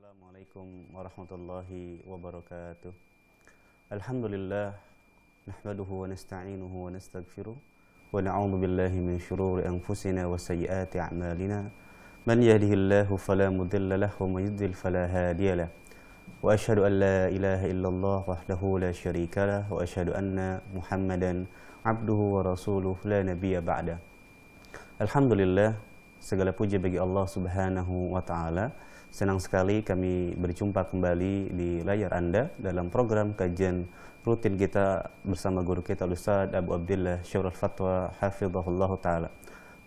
Assalamualaikum warahmatullahi wabarakatuh. Alhamdulillah nahmaduhu wa nasta'inuhu wa nastaghfiruh wa na'udzu billahi min shururi anfusina wa sayyiati a'malina. Man yahdihillahu fala mudilla lahu wa man yudlil fala hadiya lahu. Wa asyhadu an la ilaha illallah wahdahu la syarika lahu wa asyhadu anna Muhammadan abduhu wa rasuluhu la nabiyya ba'da. Alhamdulillah, segala puji bagi Allah Subhanahu wa taala. Senang sekali kami berjumpa kembali di layar Anda dalam program kajian rutin kita bersama guru kita Ustaz Abu Abdillah Syarul Fatwa hafizahullah taala.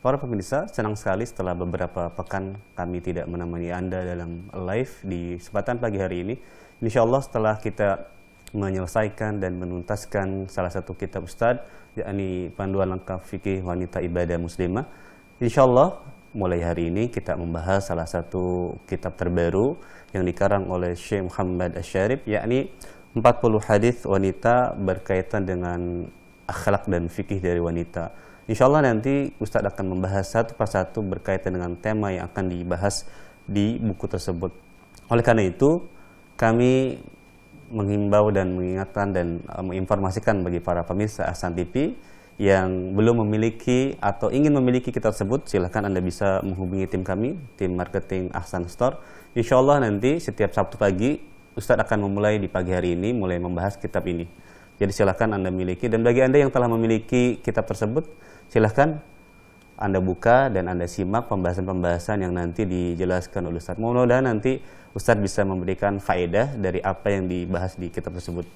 Para pemirsa, senang sekali setelah beberapa pekan kami tidak menemani Anda dalam live di kesempatan pagi hari ini. Insyaallah setelah kita menyelesaikan dan menuntaskan salah satu kitab Ustaz, yakni Panduan Lengkap Fikih Wanita Ibadah Muslimah, insyaallah mulai hari ini kita membahas salah satu kitab terbaru yang dikarang oleh Syekh Muhammad Asy-Syarif, yakni 40 hadis wanita berkaitan dengan akhlak dan fikih dari wanita. Insyaallah nanti Ustadz akan membahas satu persatu berkaitan dengan tema yang akan dibahas di buku tersebut. Oleh karena itu, kami menghimbau dan mengingatkan dan menginformasikan bagi para pemirsa Ahsan TV yang belum memiliki atau ingin memiliki kitab tersebut, silahkan Anda bisa menghubungi tim kami, tim marketing Ahsan Store. Insya Allah nanti setiap Sabtu pagi, Ustadz akan memulai di pagi hari ini, mulai membahas kitab ini. Jadi silahkan Anda miliki, dan bagi Anda yang telah memiliki kitab tersebut, silahkan Anda buka dan Anda simak pembahasan-pembahasan yang nanti dijelaskan oleh Ustadz. Mudah-mudahan nanti Ustadz bisa memberikan faedah dari apa yang dibahas di kitab tersebut.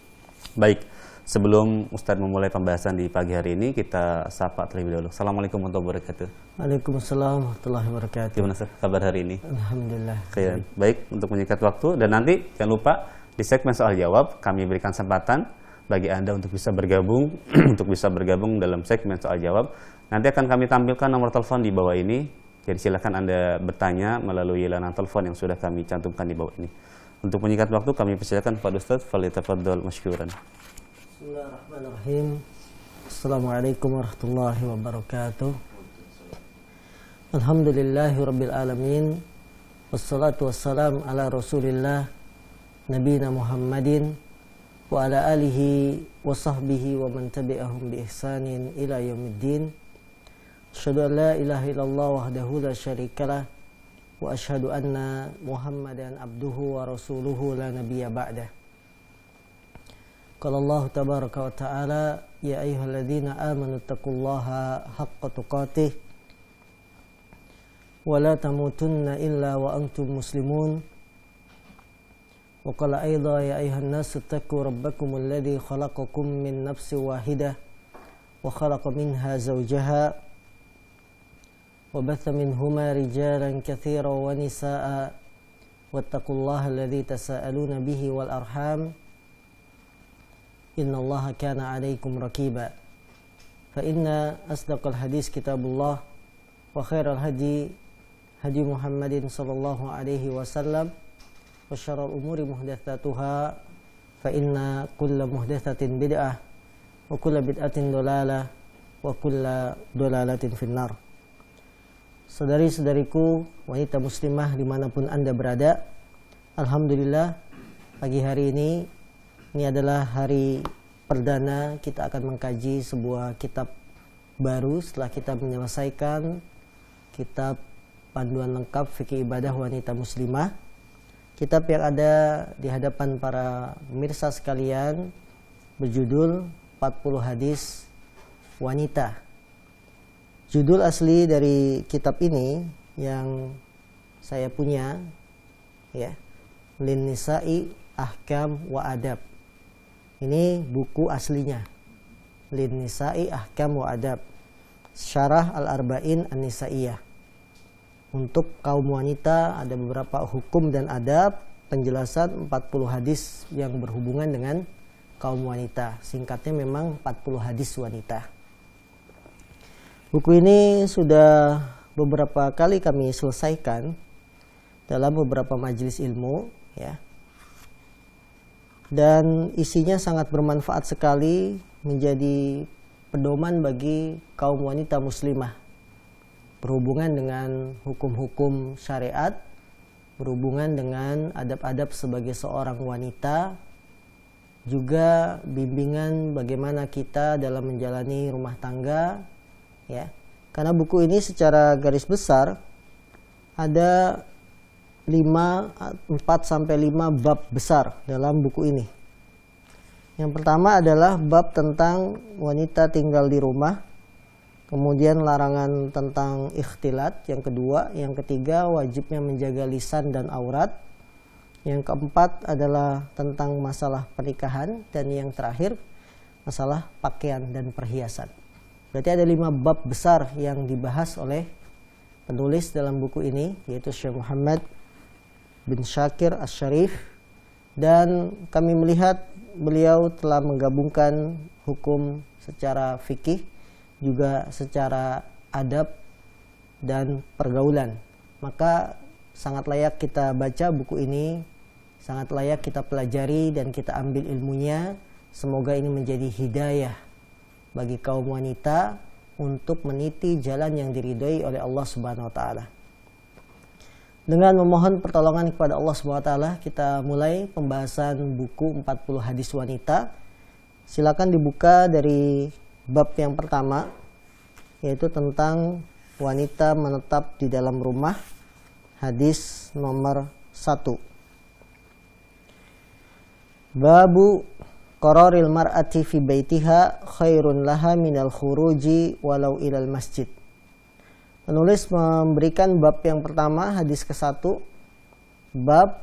Baik. Sebelum Ustadz memulai pembahasan di pagi hari ini, kita sapa terlebih dahulu. Assalamualaikum warahmatullahi wabarakatuh. Waalaikumsalam warahmatullahi wabarakatuh. Gimana kabar hari ini? Alhamdulillah. Baik, untuk menyingkat waktu, dan nanti jangan lupa di segmen soal jawab kami berikan kesempatan bagi Anda untuk bisa bergabung dalam segmen soal jawab. Nanti akan kami tampilkan nomor telepon di bawah ini. Jadi silakan Anda bertanya melalui layanan telepon yang sudah kami cantumkan di bawah ini. Untuk menyingkat waktu, kami persilakan kepada Ustadz, falyatafaddal masykuran. Bismillahirrahmanirrahim. Assalamualaikum warahmatullahi wabarakatuh. Alhamdulillahirabbil alamin. Wassalatu wassalam ala Rasulillah nabiyina Muhammadin wa ala alihi wa sahbihi wa man tabi'ahum bi ihsanin ila yaumiddin. Asyhadu an la ilaha illallah wahdahu la syarikalah wa asyhadu anna Muhammadan abduhu wa rasuluhu la nabiyya ba'dah. Qala Allah tabaraka wa ta'ala, ya ayyuhalladzina amanu taqullaha haqqa tuqatih wa la tamutunna illa wa antum muslimun. Wa qala aidha, ya ayyuhan nasu taqu rabbakum alladzi khalaqakum min nafsin wahidah wa khalaqa minha zawjaha wa batha minhuma rijalan katsiran wa nisaa'a wattaqullaha alladzi tasaaluna bihi wal arham Inna Allah kana alaikum raqiba. Fa inna asdaqal hadis kitabullah wa khairal hadi Muhammadin sallallahu alaihi wasallam wa syarrul umuri muhdatsatuha fa inna kulla muhdatsatin bid'ah wa kulla bid'atin dhalalah wa kulla dhalalatin finnar. Saudari-saudariku wanita muslimah dimanapun Anda berada, alhamdulillah pagi hari ini adalah hari perdana kita akan mengkaji sebuah kitab baru setelah kita menyelesaikan kitab Panduan Lengkap Fikih Ibadah Wanita Muslimah. Kitab yang ada di hadapan para pemirsa sekalian berjudul 40 Hadis Wanita. Judul asli dari kitab ini yang saya punya, ya, Lin Nisa'i Ahkam wa Adab. Ini buku aslinya, Lin Nisa'i Ahkam wa Adab, Syarah Al-Arba'in An-Nisaiyah. Untuk kaum wanita ada beberapa hukum dan adab, penjelasan 40 hadis yang berhubungan dengan kaum wanita. Singkatnya memang 40 hadis wanita. Buku ini sudah beberapa kali kami selesaikan dalam beberapa majelis ilmu, ya. Dan isinya sangat bermanfaat sekali, menjadi pedoman bagi kaum wanita muslimah berhubungan dengan hukum-hukum syariat berhubungan dengan adab-adab sebagai seorang wanita, juga bimbingan bagaimana kita dalam menjalani rumah tangga, ya. Karena buku ini secara garis besar ada 4 sampai 5 bab besar dalam buku ini. Yang pertama adalah bab tentang wanita tinggal di rumah, kemudian larangan tentang ikhtilat, yang kedua, yang ketiga wajibnya menjaga lisan dan aurat, yang keempat adalah tentang masalah pernikahan, dan yang terakhir masalah pakaian dan perhiasan. Berarti ada 5 bab besar yang dibahas oleh penulis dalam buku ini, yaitu Syekh Muhammad bin Syakir Asy-Syarif, dan kami melihat beliau telah menggabungkan hukum secara fikih juga secara adab dan pergaulan. Maka sangat layak kita baca buku ini, sangat layak kita pelajari dan kita ambil ilmunya. Semoga ini menjadi hidayah bagi kaum wanita untuk meniti jalan yang diridhoi oleh Allah Subhanahu wa taala. Dengan memohon pertolongan kepada Allah Subhanahu wa taala, kita mulai pembahasan buku 40 hadis wanita. Silakan dibuka dari bab yang pertama, yaitu tentang wanita menetap di dalam rumah, hadis nomor 1. Babu qararil mar'ati fi baitiha khairun laha minal khuruji walau ilal masjid. Penulis memberikan bab yang pertama, hadis ke-1. Bab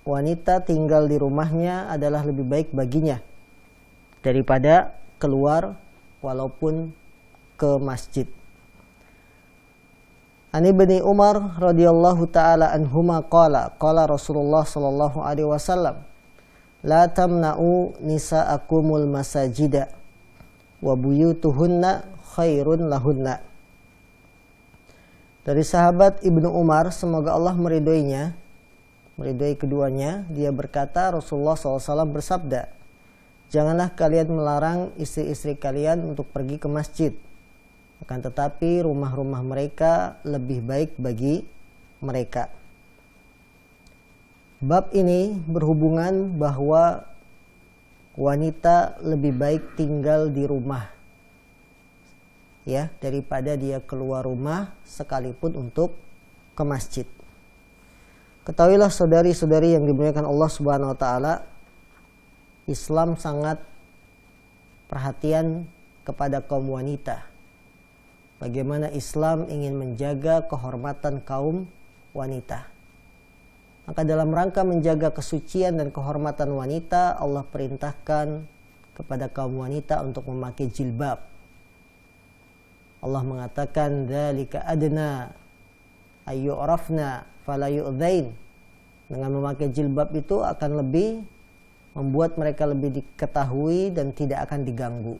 wanita tinggal di rumahnya adalah lebih baik baginya daripada keluar walaupun ke masjid. An Ibni Umar radhiyallahu taala anhuma qala Rasulullah sallallahu alaihi wasallam, la tamna'u nisa'akumul masajida wa buyutuhunna khairun lahunna. Dari sahabat Ibnu Umar, semoga Allah meridhoinya, meridhoi keduanya, dia berkata, Rasulullah SAW bersabda, janganlah kalian melarang istri-istri kalian untuk pergi ke masjid, akan tetapi rumah-rumah mereka lebih baik bagi mereka. Bab ini berhubungan bahwa wanita lebih baik tinggal di rumah, ya, daripada dia keluar rumah sekalipun untuk ke masjid. Ketahuilah saudari-saudari yang dimuliakan Allah Subhanahu wa taala, Islam sangat perhatian kepada kaum wanita. Bagaimana Islam ingin menjaga kehormatan kaum wanita. Maka dalam rangka menjaga kesucian dan kehormatan wanita, Allah perintahkan kepada kaum wanita untuk memakai jilbab. Allah mengatakan, dzalika adna ayyurafna fala yu'dzain. Dengan memakai jilbab itu akan lebih membuat mereka lebih diketahui dan tidak akan diganggu.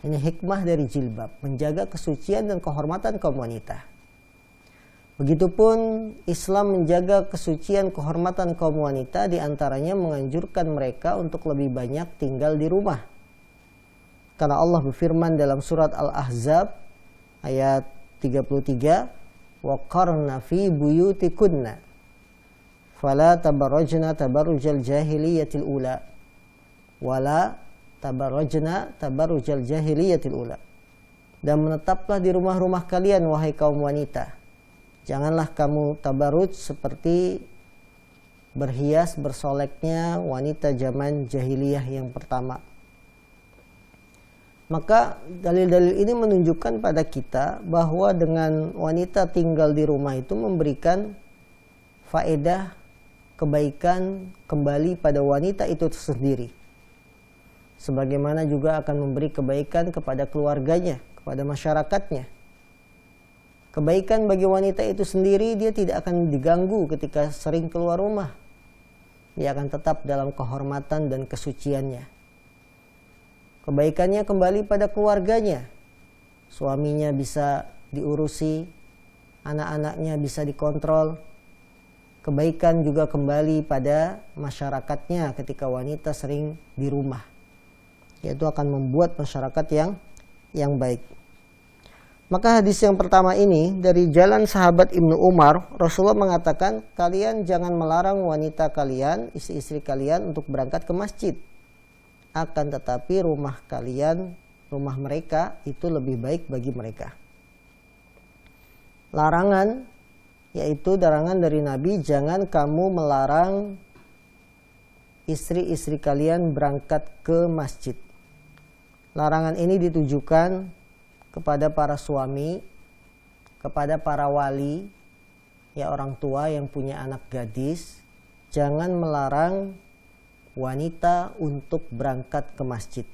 Ini hikmah dari jilbab, menjaga kesucian dan kehormatan kaum wanita. Begitupun Islam menjaga kesucian kehormatan kaum wanita, diantaranya menganjurkan mereka untuk lebih banyak tinggal di rumah. Karena Allah berfirman dalam surat Al-Ahzab ayat 33, وَقَرْنَ فِي بُيُوتِكُنَّ فَلَا تَبَرَّجْنَ تَبَرُّجَ الْجَاهِلِيَّةِ الْأُولَى وَلَا تَبَرَّجْنَ تَبَرُّجَ الْجَاهِلِيَّةِ الْأُولَى. Dan menetaplah di rumah-rumah kalian, wahai kaum wanita. Janganlah kamu tabaruj seperti berhias bersoleknya wanita zaman jahiliyah yang pertama. Maka dalil-dalil ini menunjukkan pada kita bahwa dengan wanita tinggal di rumah itu memberikan faedah kebaikan kembali pada wanita itu sendiri. Sebagaimana juga akan memberi kebaikan kepada keluarganya, kepada masyarakatnya. Kebaikan bagi wanita itu sendiri, dia tidak akan diganggu ketika sering keluar rumah. Dia akan tetap dalam kehormatan dan kesuciannya. Kebaikannya kembali pada keluarganya. Suaminya bisa diurusi, anak-anaknya bisa dikontrol. Kebaikan juga kembali pada masyarakatnya ketika wanita sering di rumah. Yaitu akan membuat masyarakat yang baik. Maka hadis yang pertama ini dari jalan sahabat Ibnu Umar, Rasulullah mengatakan, kalian jangan melarang wanita kalian, istri-istri kalian untuk berangkat ke masjid. Akan tetapi rumah kalian, rumah mereka itu lebih baik bagi mereka. Larangan, yaitu larangan dari Nabi, jangan kamu melarang istri-istri kalian berangkat ke masjid. Larangan ini ditujukan kepada para suami, kepada para wali, ya orang tua yang punya anak gadis, jangan melarang wanita untuk berangkat ke masjid.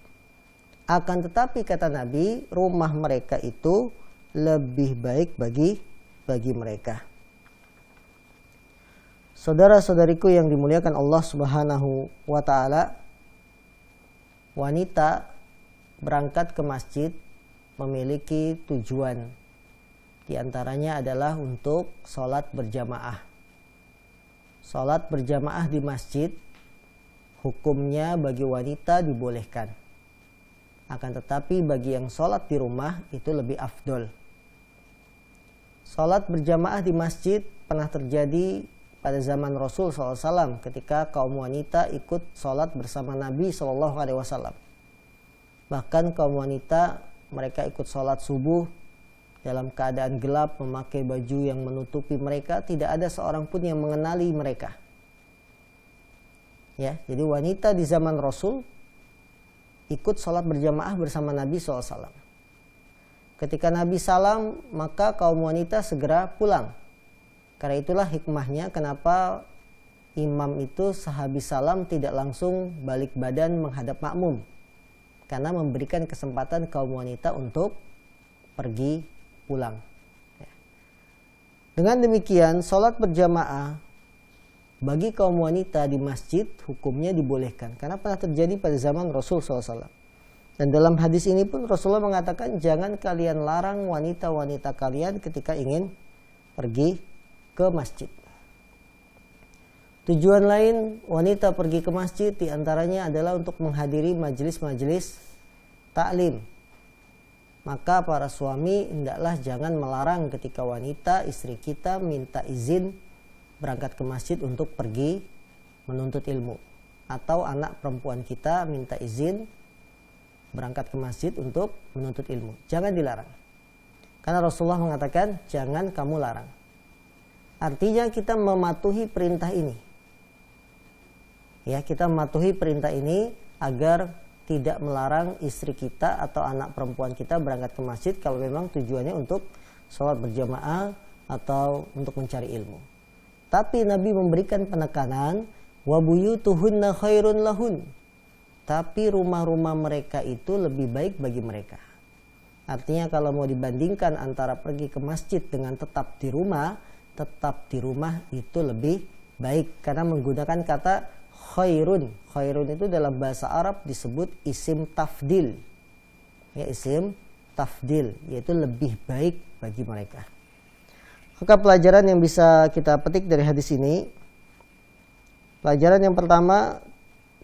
Akan tetapi kata Nabi, rumah mereka itu lebih baik bagi mereka. Saudara-saudariku yang dimuliakan Allah Subhanahu wa taala, wanita berangkat ke masjid memiliki tujuan. Di antaranya adalah untuk sholat berjamaah. Sholat berjamaah di masjid hukumnya bagi wanita dibolehkan. Akan tetapi bagi yang sholat di rumah itu lebih afdol. Sholat berjamaah di masjid pernah terjadi pada zaman Rasul SAW ketika kaum wanita ikut sholat bersama Nabi SAW. Bahkan kaum wanita mereka ikut sholat subuh dalam keadaan gelap, memakai baju yang menutupi mereka, tidak ada seorang pun yang mengenali mereka. Ya, jadi wanita di zaman Rasul ikut sholat berjamaah bersama Nabi SAW. Ketika Nabi salam, maka kaum wanita segera pulang. Karena itulah hikmahnya kenapa imam itu sehabis salam tidak langsung balik badan menghadap makmum. Karena memberikan kesempatan kaum wanita untuk pergi pulang. Dengan demikian, sholat berjamaah bagi kaum wanita di masjid hukumnya dibolehkan. Karena pernah terjadi pada zaman Rasul SAW. Dan dalam hadis ini pun Rasulullah mengatakan, jangan kalian larang wanita-wanita kalian ketika ingin pergi ke masjid. Tujuan lain wanita pergi ke masjid diantaranya adalah untuk menghadiri majelis-majelis taklim. Maka para suami hendaklah jangan melarang ketika wanita, istri kita minta izin berangkat ke masjid untuk pergi menuntut ilmu. Atau anak perempuan kita minta izin berangkat ke masjid untuk menuntut ilmu. Jangan dilarang. Karena Rasulullah mengatakan jangan kamu larang. Artinya kita mematuhi perintah ini. Ya, kita mematuhi perintah ini agar tidak melarang istri kita atau anak perempuan kita berangkat ke masjid kalau memang tujuannya untuk sholat berjamaah atau untuk mencari ilmu. Tapi Nabi memberikan penekanan, wa buyutuhunna khairun lahun. Tapi rumah-rumah mereka itu lebih baik bagi mereka. Artinya kalau mau dibandingkan antara pergi ke masjid dengan tetap di rumah itu lebih baik karena menggunakan kata khairun. Khairun itu dalam bahasa Arab disebut isim tafdil. Ya, isim tafdil, yaitu lebih baik bagi mereka. Maka pelajaran yang bisa kita petik dari hadis ini, pelajaran yang pertama,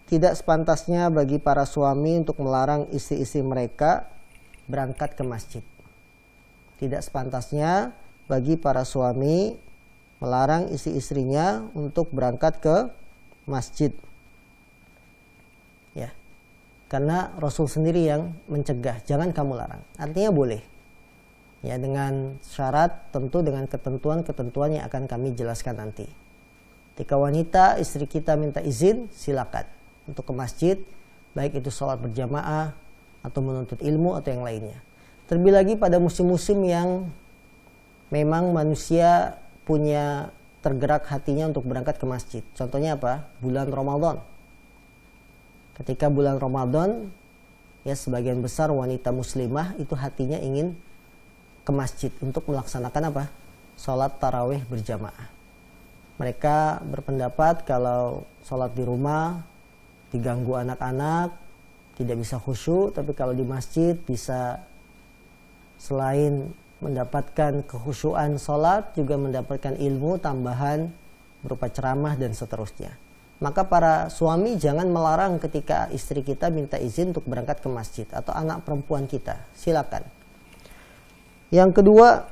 tidak sepantasnya bagi para suami untuk melarang istri-istri mereka berangkat ke masjid. Tidak sepantasnya bagi para suami melarang istri-istrinya untuk berangkat ke masjid. Ya. Karena Rasul sendiri yang mencegah, jangan kamu larang. Artinya boleh. Ya, dengan syarat tentu dengan ketentuan-ketentuan yang akan kami jelaskan nanti. Ketika wanita, istri kita minta izin, silakan untuk ke masjid, baik itu sholat berjamaah atau menuntut ilmu atau yang lainnya. Terlebih lagi pada musim-musim yang memang manusia punya tergerak hatinya untuk berangkat ke masjid. Contohnya apa? Bulan Ramadan. Ketika bulan Ramadan, ya sebagian besar wanita muslimah itu hatinya ingin ke masjid untuk melaksanakan apa? Sholat tarawih berjamaah. Mereka berpendapat kalau sholat di rumah diganggu anak-anak, tidak bisa khusyuk, tapi kalau di masjid bisa selain mendapatkan kekhusyuan sholat, juga mendapatkan ilmu tambahan berupa ceramah dan seterusnya. Maka para suami jangan melarang ketika istri kita minta izin untuk berangkat ke masjid atau anak perempuan kita, silakan. Yang kedua,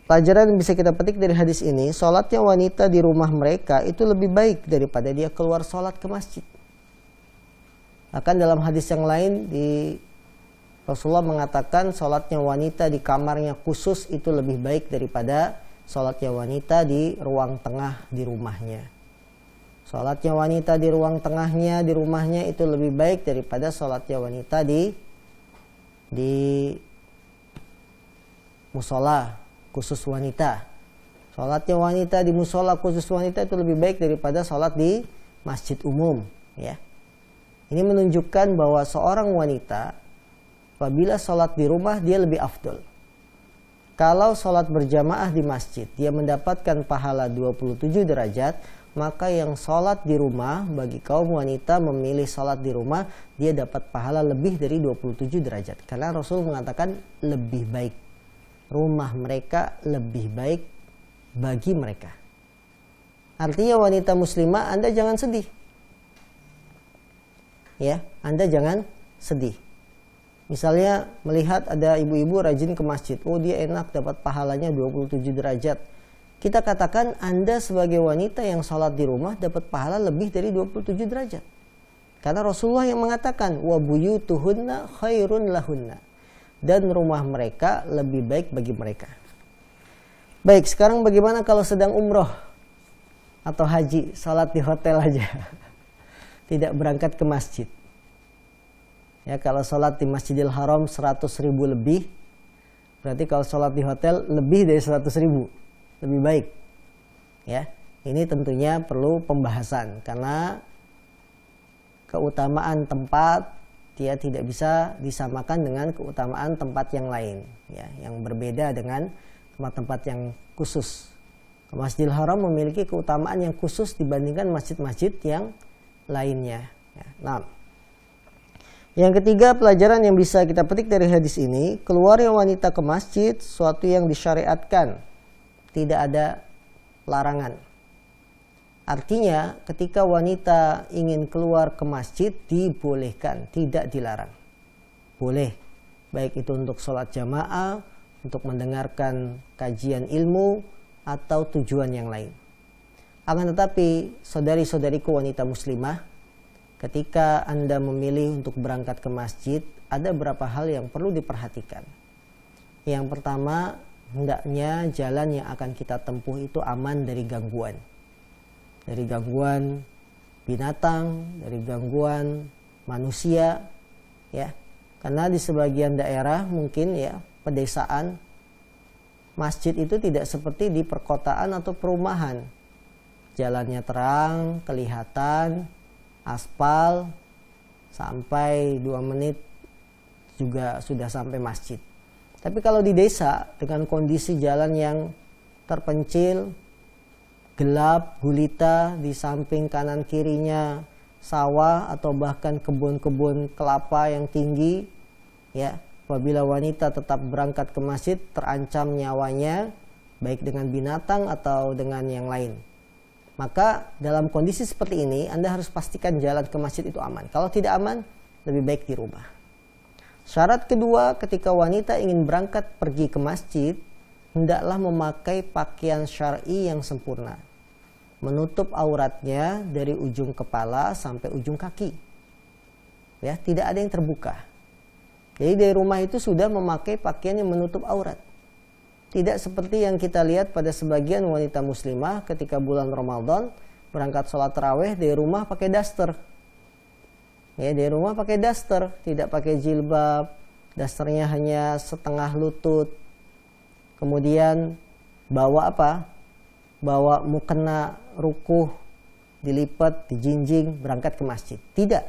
pelajaran yang bisa kita petik dari hadis ini, sholatnya wanita di rumah mereka itu lebih baik daripada dia keluar sholat ke masjid. Bahkan dalam hadis yang lain, Rasulullah mengatakan sholatnya wanita di kamarnya khusus itu lebih baik daripada sholatnya wanita di ruang tengah di rumahnya. Sholatnya wanita di ruang tengahnya di rumahnya itu lebih baik daripada sholatnya wanita di musola khusus wanita. Sholatnya wanita di musola khusus wanita itu lebih baik daripada sholat di masjid umum. Ya, ini menunjukkan bahwa seorang wanita apabila sholat di rumah dia lebih afdol. Kalau sholat berjamaah di masjid dia mendapatkan pahala 27 derajat, maka yang sholat di rumah bagi kaum wanita memilih sholat di rumah dia dapat pahala lebih dari 27 derajat. Karena Rasul mengatakan lebih baik. Rumah mereka lebih baik bagi mereka. Artinya wanita muslimah, Anda jangan sedih. Ya, Anda jangan sedih. Misalnya melihat ada ibu-ibu rajin ke masjid, oh dia enak dapat pahalanya 27 derajat. Kita katakan Anda sebagai wanita yang sholat di rumah dapat pahala lebih dari 27 derajat. Karena Rasulullah yang mengatakan, wa buyutuhunna khairun lahunna. Dan rumah mereka lebih baik bagi mereka. Baik, sekarang bagaimana kalau sedang umroh atau haji, sholat di hotel aja. Tidak berangkat ke masjid. Ya, kalau sholat di Masjidil Haram 100.000 lebih, berarti kalau sholat di hotel lebih dari 100.000, lebih baik. Ya, ini tentunya perlu pembahasan karena keutamaan tempat dia tidak bisa disamakan dengan keutamaan tempat yang lain, ya, yang berbeda dengan tempat-tempat yang khusus. Masjidil Haram memiliki keutamaan yang khusus dibandingkan masjid-masjid yang lainnya. Ya, nah. Yang ketiga, pelajaran yang bisa kita petik dari hadis ini, keluarnya wanita ke masjid suatu yang disyariatkan, tidak ada larangan. Artinya ketika wanita ingin keluar ke masjid dibolehkan, tidak dilarang. Boleh, baik itu untuk sholat jamaah, untuk mendengarkan kajian ilmu, atau tujuan yang lain. Akan tetapi saudari-saudariku wanita muslimah, ketika Anda memilih untuk berangkat ke masjid, ada beberapa hal yang perlu diperhatikan. Yang pertama, hendaknya jalan yang akan kita tempuh itu aman dari gangguan. Dari gangguan binatang, dari gangguan manusia, ya. Karena di sebagian daerah mungkin ya, pedesaan, masjid itu tidak seperti di perkotaan atau perumahan. Jalannya terang, kelihatan, aspal, sampai 2 menit juga sudah sampai masjid. Tapi kalau di desa dengan kondisi jalan yang terpencil, gelap, gulita, di samping kanan kirinya sawah atau bahkan kebun-kebun kelapa yang tinggi, ya, apabila wanita tetap berangkat ke masjid terancam nyawanya baik dengan binatang atau dengan yang lain. Maka dalam kondisi seperti ini Anda harus pastikan jalan ke masjid itu aman. Kalau tidak aman, lebih baik di rumah. Syarat kedua, ketika wanita ingin berangkat pergi ke masjid, hendaklah memakai pakaian syar'i yang sempurna. Menutup auratnya dari ujung kepala sampai ujung kaki. Ya, tidak ada yang terbuka. Jadi dari rumah itu sudah memakai pakaian yang menutup aurat. Tidak seperti yang kita lihat pada sebagian wanita muslimah ketika bulan Ramadan berangkat sholat tarawih dari rumah pakai daster. Ya, dari rumah pakai daster, tidak pakai jilbab, dasternya hanya setengah lutut. Kemudian bawa apa? Bawa mukena rukuh, dilipat, dijinjing, berangkat ke masjid. Tidak.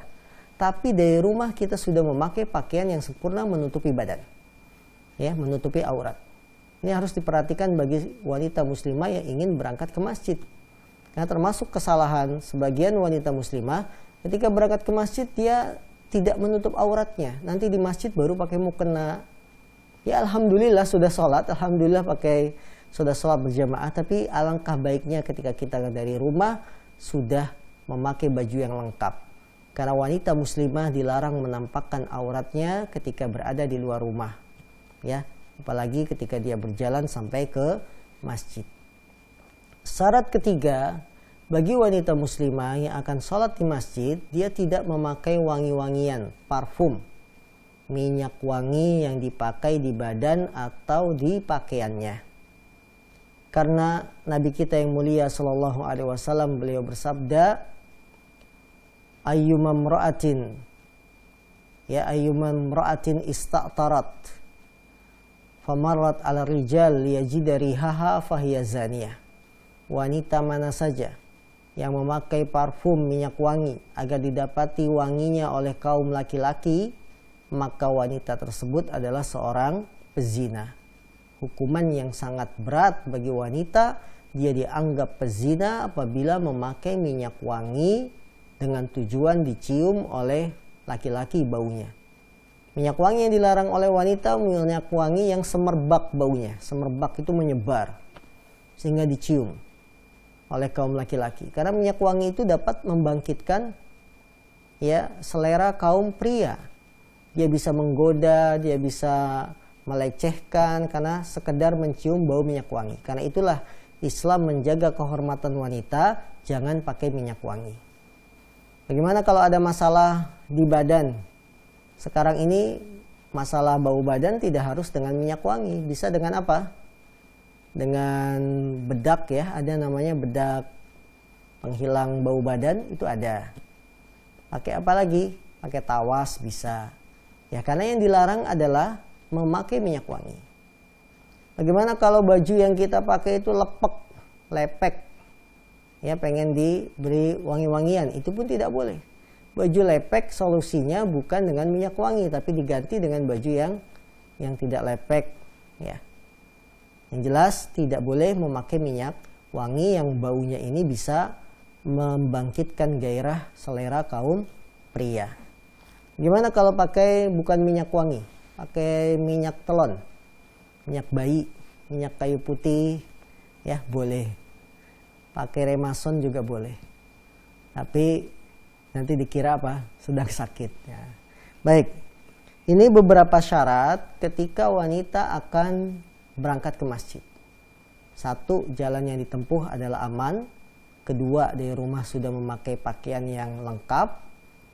Tapi dari rumah kita sudah memakai pakaian yang sempurna menutupi badan. Ya, menutupi aurat. Ini harus diperhatikan bagi wanita muslimah yang ingin berangkat ke masjid. Karena termasuk kesalahan sebagian wanita muslimah ketika berangkat ke masjid dia tidak menutup auratnya. Nanti di masjid baru pakai mukena. Ya alhamdulillah sudah sholat, alhamdulillah sudah sholat berjamaah. Tapi alangkah baiknya ketika kita dari rumah sudah memakai baju yang lengkap. Karena wanita muslimah dilarang menampakkan auratnya ketika berada di luar rumah. Ya. apalagi ketika dia berjalan sampai ke masjid. Syarat ketiga, bagi wanita muslimah yang akan sholat di masjid, dia tidak memakai wangi-wangian, parfum, minyak wangi yang dipakai di badan atau di pakaiannya. Karena Nabi kita yang mulia sallallahu alaihi wasallam, beliau bersabda, ayyumam ra'atin ista'tarat famarrat ala rijal liyajida rihaha fahiya zaniyah. Wanita mana saja yang memakai parfum minyak wangi agar didapati wanginya oleh kaum laki-laki, maka wanita tersebut adalah seorang pezina. Hukuman yang sangat berat bagi wanita, dia dianggap pezina apabila memakai minyak wangi dengan tujuan dicium oleh laki-laki baunya. Minyak wangi yang dilarang oleh wanita, minyak wangi yang semerbak baunya. Semerbak itu menyebar sehingga dicium oleh kaum laki-laki. Karena minyak wangi itu dapat membangkitkan selera kaum pria. Dia bisa menggoda, dia bisa melecehkan karena sekedar mencium bau minyak wangi. Karena itulah Islam menjaga kehormatan wanita, jangan pakai minyak wangi. Bagaimana kalau ada masalah di badan? Sekarang ini masalah bau badan tidak harus dengan minyak wangi, bisa dengan apa? Dengan bedak ya, ada namanya bedak penghilang bau badan, itu ada. Pakai apa lagi? Pakai tawas bisa. Ya, karena yang dilarang adalah memakai minyak wangi. Bagaimana kalau baju yang kita pakai itu lepek, ya pengen diberi wangi-wangian, itu pun tidak boleh. Baju lepek solusinya bukan dengan minyak wangi, tapi diganti dengan baju yang tidak lepek, ya. Yang jelas tidak boleh memakai minyak wangi yang baunya ini bisa membangkitkan gairah selera kaum pria. Gimana kalau pakai bukan minyak wangi? Pakai minyak telon, minyak bayi, minyak kayu putih, ya boleh. Pakai remason juga boleh. Tapi nanti dikira apa? Sedang sakit. Ya. Baik, ini beberapa syarat ketika wanita akan berangkat ke masjid. 1, jalan yang ditempuh adalah aman. 2, dari rumah sudah memakai pakaian yang lengkap,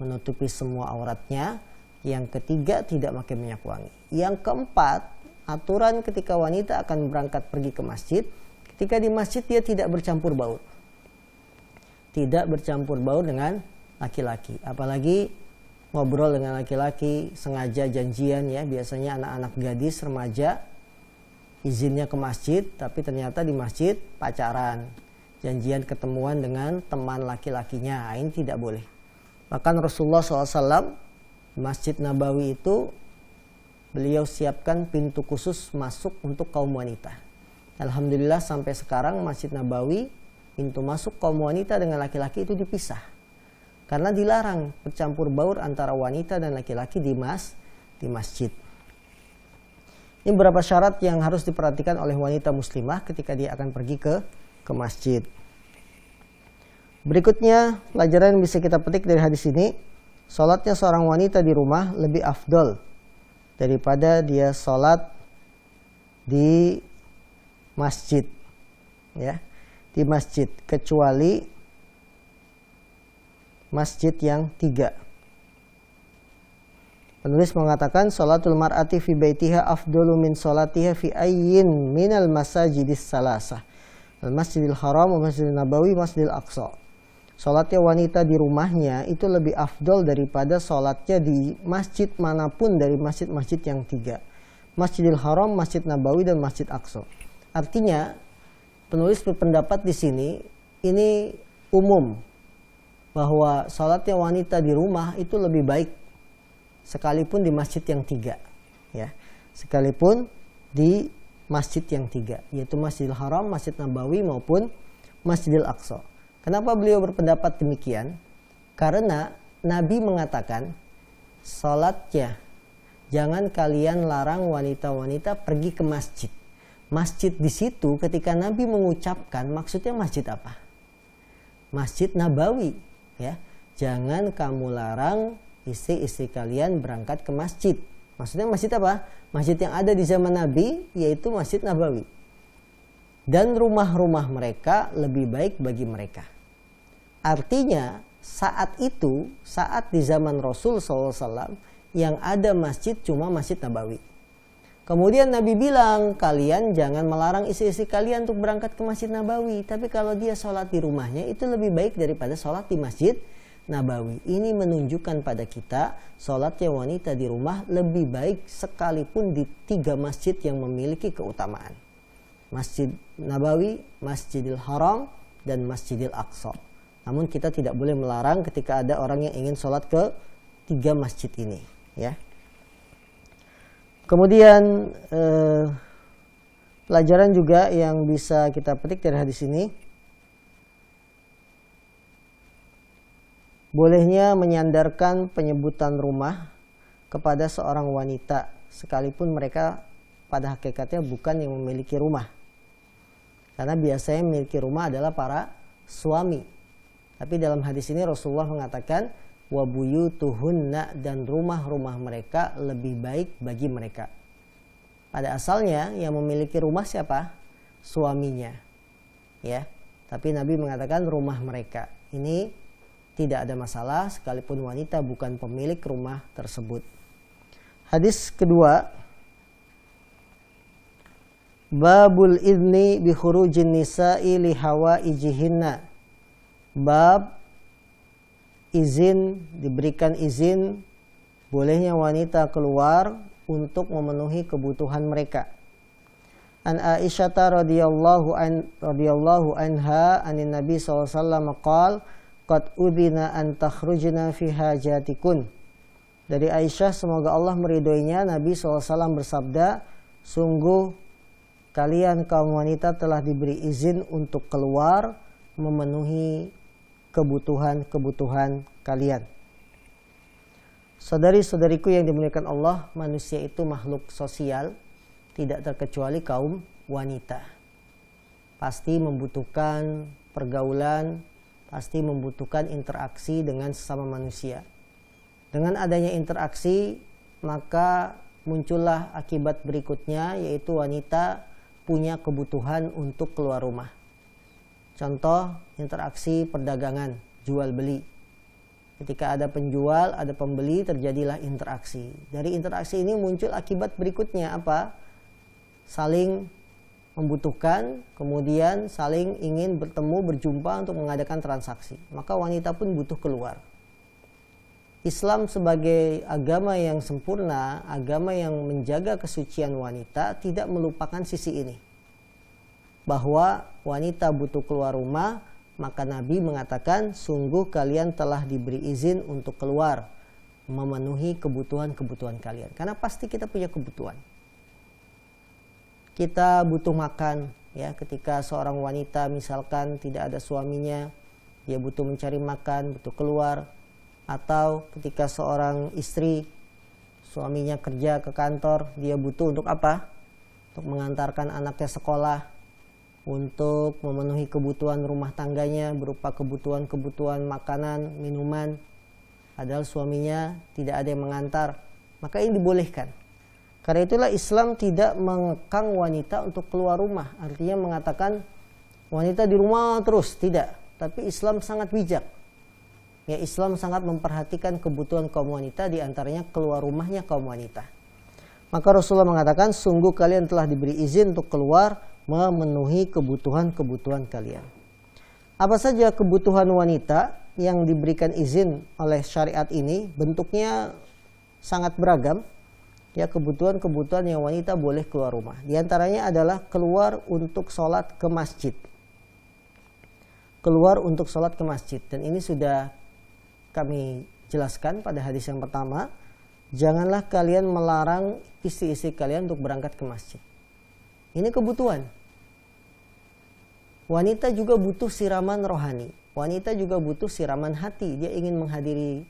menutupi semua auratnya. Yang 3, tidak pakai minyak wangi. Yang 4, aturan ketika wanita akan berangkat pergi ke masjid, ketika di masjid dia tidak bercampur baur. Tidak bercampur baur dengan laki-laki. Apalagi ngobrol dengan laki-laki, sengaja janjian ya. Biasanya anak-anak gadis, remaja, izinnya ke masjid, tapi ternyata di masjid pacaran. Janjian ketemuan dengan teman laki-lakinya. Ini tidak boleh. Bahkan Rasulullah SAW, Masjid Nabawi itu beliau siapkan pintu khusus masuk untuk kaum wanita. Alhamdulillah sampai sekarang Masjid Nabawi pintu masuk kaum wanita dengan laki-laki itu dipisah. Karena dilarang bercampur baur antara wanita dan laki-laki di masjid. Ini beberapa syarat yang harus diperhatikan oleh wanita muslimah ketika dia akan pergi ke masjid. Berikutnya pelajaran yang bisa kita petik dari hadis ini. Sholatnya seorang wanita di rumah lebih afdol daripada dia sholat di masjid, ya, di masjid, kecuali masjid yang 3. Penulis mengatakan sholatul mar'ati fi baitiha afdalu min sholatiha fi ayyin minal masajidis salasah, al-masjidil haram, al-masjidil nabawi, masjidil aqsa. Sholatnya wanita di rumahnya itu lebih afdol daripada sholatnya di masjid manapun dari masjid-masjid yang 3. Masjidil Haram, Masjid Nabawi, dan Masjid Aqsa. Artinya penulis berpendapat di sini ini umum bahwa sholatnya wanita di rumah itu lebih baik sekalipun di masjid yang 3, ya. Sekalipun di masjid yang 3, yaitu Masjidil Haram, Masjid Nabawi maupun Masjidil Aqsa. Kenapa beliau berpendapat demikian? Karena Nabi mengatakan sholatnya jangan kalian larang wanita-wanita pergi ke masjid. Masjid di situ ketika Nabi mengucapkan maksudnya masjid apa? Masjid Nabawi, ya. Jangan kamu larang istri-istri kalian berangkat ke masjid. Maksudnya masjid apa? Masjid yang ada di zaman Nabi, yaitu Masjid Nabawi. Dan rumah-rumah mereka lebih baik bagi mereka. Artinya saat itu, saat di zaman Rasul SAW, yang ada masjid cuma Masjid Nabawi. Kemudian Nabi bilang, kalian jangan melarang istri-istri kalian untuk berangkat ke Masjid Nabawi. Tapi kalau dia sholat di rumahnya, itu lebih baik daripada sholat di Masjid Nabawi. Ini menunjukkan pada kita sholatnya wanita di rumah lebih baik sekalipun di 3 masjid yang memiliki keutamaan. Masjid Nabawi, Masjidil Haram, dan Masjidil Aqsa. Namun kita tidak boleh melarang ketika ada orang yang ingin sholat ke 3 masjid ini, ya. Kemudian pelajaran juga yang bisa kita petik dari hadis ini, bolehnya menyandarkan penyebutan rumah kepada seorang wanita sekalipun mereka pada hakikatnya bukan yang memiliki rumah. Karena biasanya yang memiliki rumah adalah para suami. Tapi dalam hadis ini Rasulullah mengatakan wa buyutuhunna, dan rumah-rumah mereka lebih baik bagi mereka. Pada asalnya yang memiliki rumah siapa? Suaminya. Ya. Tapi Nabi mengatakan rumah mereka. Ini tidak ada masalah sekalipun wanita bukan pemilik rumah tersebut. Hadis kedua, babul idni bi khurujin nisa'i li hawaijihinna. Bab izin, diberikan izin bolehnya wanita keluar untuk memenuhi kebutuhan mereka. An Aisyah radhiyallahu anha anin Nabi sallallahu alaihi wasallam qala qad udhina an takhrujna fi hajatikun. Dari Aisyah, semoga Allah meridhoinya, Nabi SAW bersabda, sungguh kalian kaum wanita telah diberi izin untuk keluar memenuhi kebutuhan-kebutuhan kalian. Saudari-saudariku yang dimuliakan Allah, manusia itu makhluk sosial, tidak terkecuali kaum wanita. Pasti membutuhkan pergaulan, pasti membutuhkan interaksi dengan sesama manusia. Dengan adanya interaksi, maka muncullah akibat berikutnya, yaitu wanita punya kebutuhan untuk keluar rumah. Contoh, interaksi perdagangan, jual beli. Ketika ada penjual, ada pembeli, terjadilah interaksi. Dari interaksi ini muncul akibat berikutnya apa? Saling membutuhkan, kemudian saling ingin bertemu, berjumpa untuk mengadakan transaksi. Maka wanita pun butuh keluar. Islam sebagai agama yang sempurna, agama yang menjaga kesucian wanita, tidak melupakan sisi ini. Bahwa wanita butuh keluar rumah, maka Nabi mengatakan, sungguh kalian telah diberi izin untuk keluar, memenuhi kebutuhan-kebutuhan kalian. Karena pasti kita punya kebutuhan. Kita butuh makan, ya, ketika seorang wanita misalkan tidak ada suaminya, dia butuh mencari makan, butuh keluar. Atau ketika seorang istri, suaminya kerja ke kantor, dia butuh untuk apa? Untuk mengantarkan anaknya sekolah, untuk memenuhi kebutuhan rumah tangganya berupa kebutuhan-kebutuhan makanan, minuman. Padahal suaminya tidak ada yang mengantar, maka ini dibolehkan. Karena itulah Islam tidak mengekang wanita untuk keluar rumah. Artinya mengatakan wanita di rumah terus, tidak. Tapi Islam sangat bijak. Ya, Islam sangat memperhatikan kebutuhan kaum wanita, di antaranya keluar rumahnya kaum wanita. Maka Rasulullah mengatakan, sungguh kalian telah diberi izin untuk keluar memenuhi kebutuhan-kebutuhan kalian. Apa saja kebutuhan wanita yang diberikan izin oleh syariat ini? Bentuknya sangat beragam. Ya, kebutuhan-kebutuhan yang wanita boleh keluar rumah. Di antaranya adalah keluar untuk sholat ke masjid. Keluar untuk sholat ke masjid. Dan ini sudah kami jelaskan pada hadis yang pertama. Janganlah kalian melarang istri-istri kalian untuk berangkat ke masjid. Ini kebutuhan. Wanita juga butuh siraman rohani. Wanita juga butuh siraman hati. Dia ingin menghadiri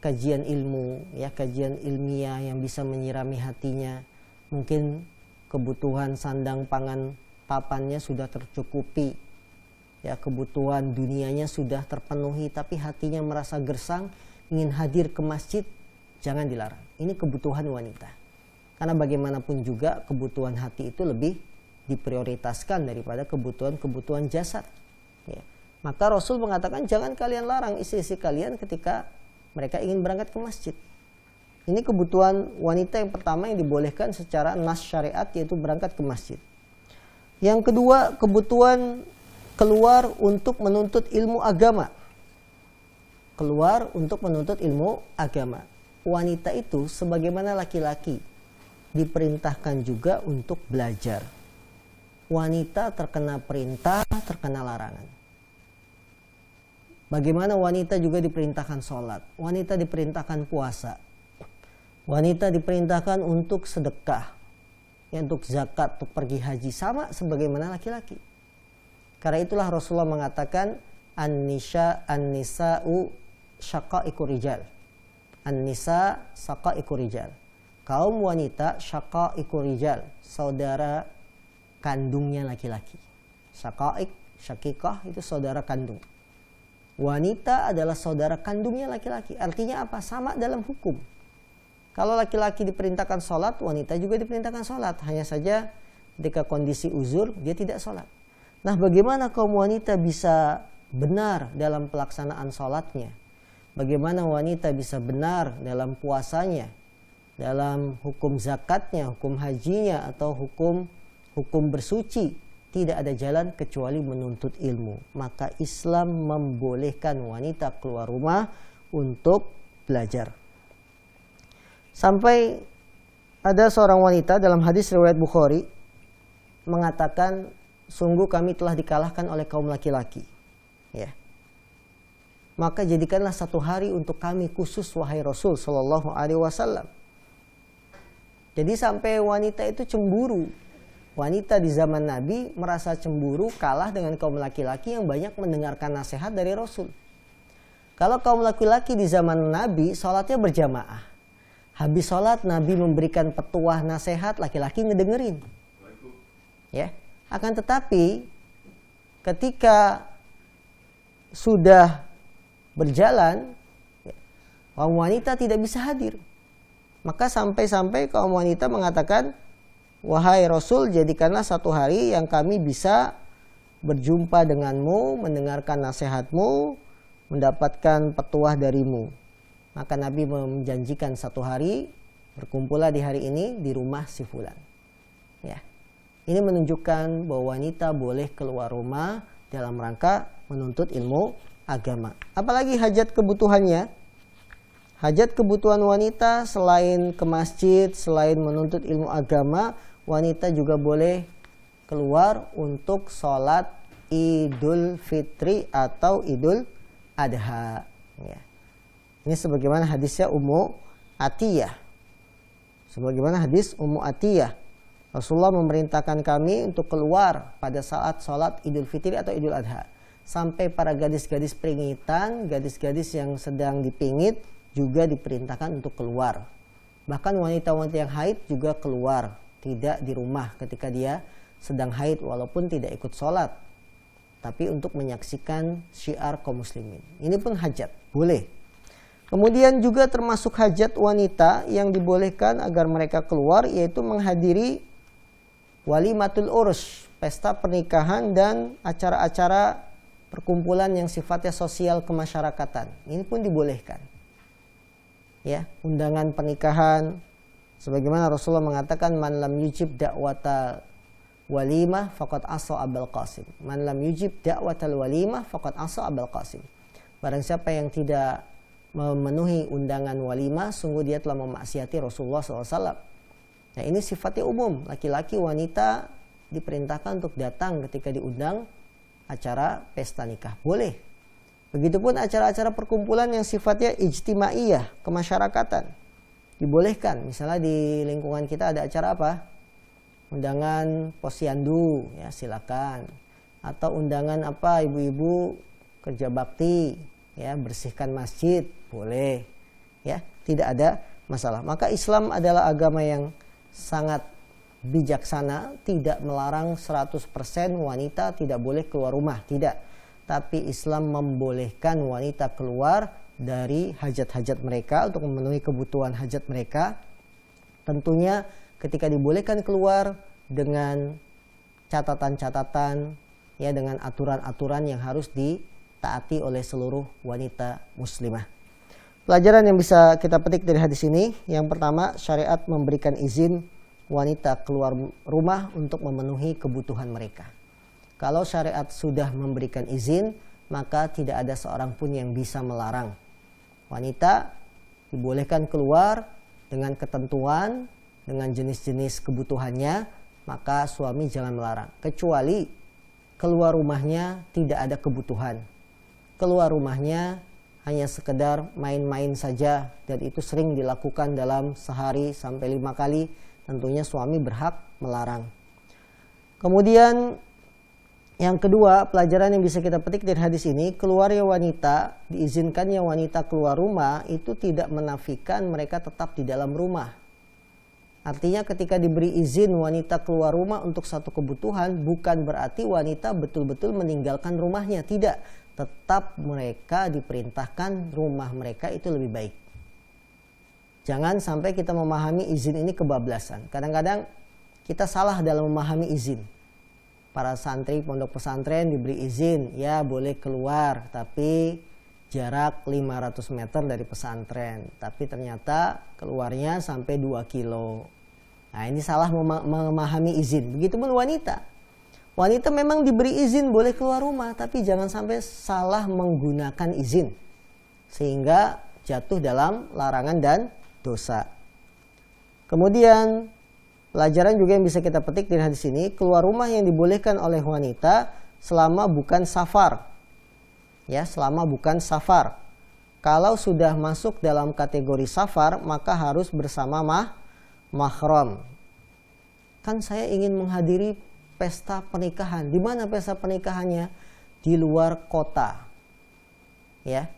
kajian ilmu, ya, kajian ilmiah yang bisa menyirami hatinya. Mungkin kebutuhan sandang pangan papannya sudah tercukupi, ya, kebutuhan dunianya sudah terpenuhi, tapi hatinya merasa gersang, ingin hadir ke masjid jangan dilarang. Ini kebutuhan wanita. Karena bagaimanapun juga kebutuhan hati itu lebih diprioritaskan daripada kebutuhan jasad. Ya. Maka Rasul mengatakan jangan kalian larang istri-istri kalian ketika mereka ingin berangkat ke masjid. Ini kebutuhan wanita yang pertama yang dibolehkan secara nas syariat, yaitu berangkat ke masjid. Yang kedua, kebutuhan keluar untuk menuntut ilmu agama. Keluar untuk menuntut ilmu agama. Wanita itu sebagaimana laki-laki diperintahkan juga untuk belajar. Wanita terkena perintah, terkena larangan. Bagaimana wanita juga diperintahkan sholat. Wanita diperintahkan puasa. Wanita diperintahkan untuk sedekah. Ya, untuk zakat, untuk pergi haji. Sama sebagaimana laki-laki. Karena itulah Rasulullah mengatakan an-nisa'u syaqa'iqur rijal. An-nisa syaqa'iqur rijal. Kaum wanita syaqa'iqur rijal, saudara kandungnya laki-laki. Syaqa'iq, syaqiqah itu saudara kandung. Wanita adalah saudara kandungnya laki-laki. Artinya apa? Sama dalam hukum. Kalau laki-laki diperintahkan sholat, wanita juga diperintahkan sholat. Hanya saja ketika kondisi uzur, dia tidak sholat. Nah, bagaimana kaum wanita bisa benar dalam pelaksanaan sholatnya? Bagaimana wanita bisa benar dalam puasanya, dalam hukum zakatnya, hukum hajinya, atau hukum bersuci? Tidak ada jalan kecuali menuntut ilmu. Maka Islam membolehkan wanita keluar rumah untuk belajar. Sampai ada seorang wanita dalam hadis riwayat Bukhari mengatakan, sungguh kami telah dikalahkan oleh kaum laki-laki. Ya. Maka jadikanlah satu hari untuk kami khusus, wahai Rasul Sallallahu Alaihi Wasallam. Jadi sampai wanita itu cemburu. Wanita di zaman Nabi merasa cemburu kalah dengan kaum laki-laki yang banyak mendengarkan nasihat dari Rasul. Kalau kaum laki-laki di zaman Nabi sholatnya berjamaah. Habis sholat Nabi memberikan petuah nasihat, laki-laki ngedengerin. Ya. Akan tetapi ketika sudah berjalan, kaum wanita tidak bisa hadir. Maka sampai-sampai kaum wanita mengatakan, wahai Rasul, jadikanlah satu hari yang kami bisa berjumpa denganmu, mendengarkan nasihatmu, mendapatkan petuah darimu. Maka Nabi menjanjikan satu hari, berkumpullah di hari ini di rumah si fulan. Ya. Ini menunjukkan bahwa wanita boleh keluar rumah dalam rangka menuntut ilmu agama. Apalagi hajat kebutuhannya. Hajat kebutuhan wanita selain ke masjid, selain menuntut ilmu agama, wanita juga boleh keluar untuk sholat Idul Fitri atau Idul Adha. Ya. Ini sebagaimana hadisnya Ummu Atiyah. Sebagaimana hadis Ummu Atiyah. Rasulullah memerintahkan kami untuk keluar pada saat sholat Idul Fitri atau Idul Adha. Sampai para gadis-gadis peringitan, gadis-gadis yang sedang dipingit juga diperintahkan untuk keluar. Bahkan wanita-wanita yang haid juga keluar, tidak di rumah ketika dia sedang haid walaupun tidak ikut sholat, tapi untuk menyaksikan syiar kaum muslimin. Ini pun hajat, boleh. Kemudian juga termasuk hajat wanita yang dibolehkan agar mereka keluar, yaitu menghadiri walimatul urus, pesta pernikahan dan acara-acara perkumpulan yang sifatnya sosial kemasyarakatan. Ini pun dibolehkan. Ya, undangan pernikahan sebagaimana Rasulullah mengatakan, man lam yujib da'wata walimah faqad asa Abul Qasim. Man lam yujib da'watal walimah faqad asa Abul Qasim. Barang siapa yang tidak memenuhi undangan walimah, sungguh dia telah memaksiati Rasulullah SAW. Nah, ini sifatnya umum. Laki-laki, wanita diperintahkan untuk datang ketika diundang acara pesta nikah. Boleh. Begitupun acara-acara perkumpulan yang sifatnya ijtimaiyah, kemasyarakatan. Dibolehkan. Misalnya di lingkungan kita ada acara apa? Undangan posyandu, ya silakan. Atau undangan apa, ibu-ibu kerja bakti, ya bersihkan masjid, boleh. Ya, tidak ada masalah. Maka Islam adalah agama yang sangat bijaksana, tidak melarang 100% wanita tidak boleh keluar rumah, tidak. Tapi Islam membolehkan wanita keluar dari hajat-hajat mereka, untuk memenuhi kebutuhan hajat mereka. Tentunya ketika dibolehkan keluar dengan catatan-catatan, ya, dengan aturan-aturan yang harus ditaati oleh seluruh wanita muslimah. Pelajaran yang bisa kita petik dari hadis ini, yang pertama, syariat memberikan izin wanita keluar rumah untuk memenuhi kebutuhan mereka. Kalau syariat sudah memberikan izin, maka tidak ada seorang pun yang bisa melarang. Wanita dibolehkan keluar dengan ketentuan, dengan jenis-jenis kebutuhannya, maka suami jangan melarang. Kecuali keluar rumahnya tidak ada kebutuhan. Keluar rumahnya hanya sekedar main-main saja, dan itu sering dilakukan dalam sehari sampai 5 kali, tentunya suami berhak melarang. Kemudian yang kedua, pelajaran yang bisa kita petik dari hadis ini, keluarnya wanita, diizinkannya wanita keluar rumah itu tidak menafikan mereka tetap di dalam rumah. Artinya ketika diberi izin wanita keluar rumah untuk satu kebutuhan, bukan berarti wanita betul-betul meninggalkan rumahnya, tidak. Tetap mereka diperintahkan rumah mereka itu lebih baik. Jangan sampai kita memahami izin ini kebablasan. Kadang-kadang kita salah dalam memahami izin. Para santri pondok pesantren diberi izin, ya boleh keluar, tapi jarak 500 meter dari pesantren. Tapi ternyata keluarnya sampai 2 kilo. Nah, ini salah memahami izin. Begitupun wanita. Wanita memang diberi izin boleh keluar rumah, tapi jangan sampai salah menggunakan izin, sehingga jatuh dalam larangan dan dosa. Kemudian pelajaran juga yang bisa kita petik dari hadis ini, keluar rumah yang dibolehkan oleh wanita selama bukan safar. Ya, selama bukan safar. Kalau sudah masuk dalam kategori safar, maka harus bersama mahram. Kan saya ingin menghadiri pesta pernikahan. Di mana pesta pernikahannya? Di luar kota. Ya.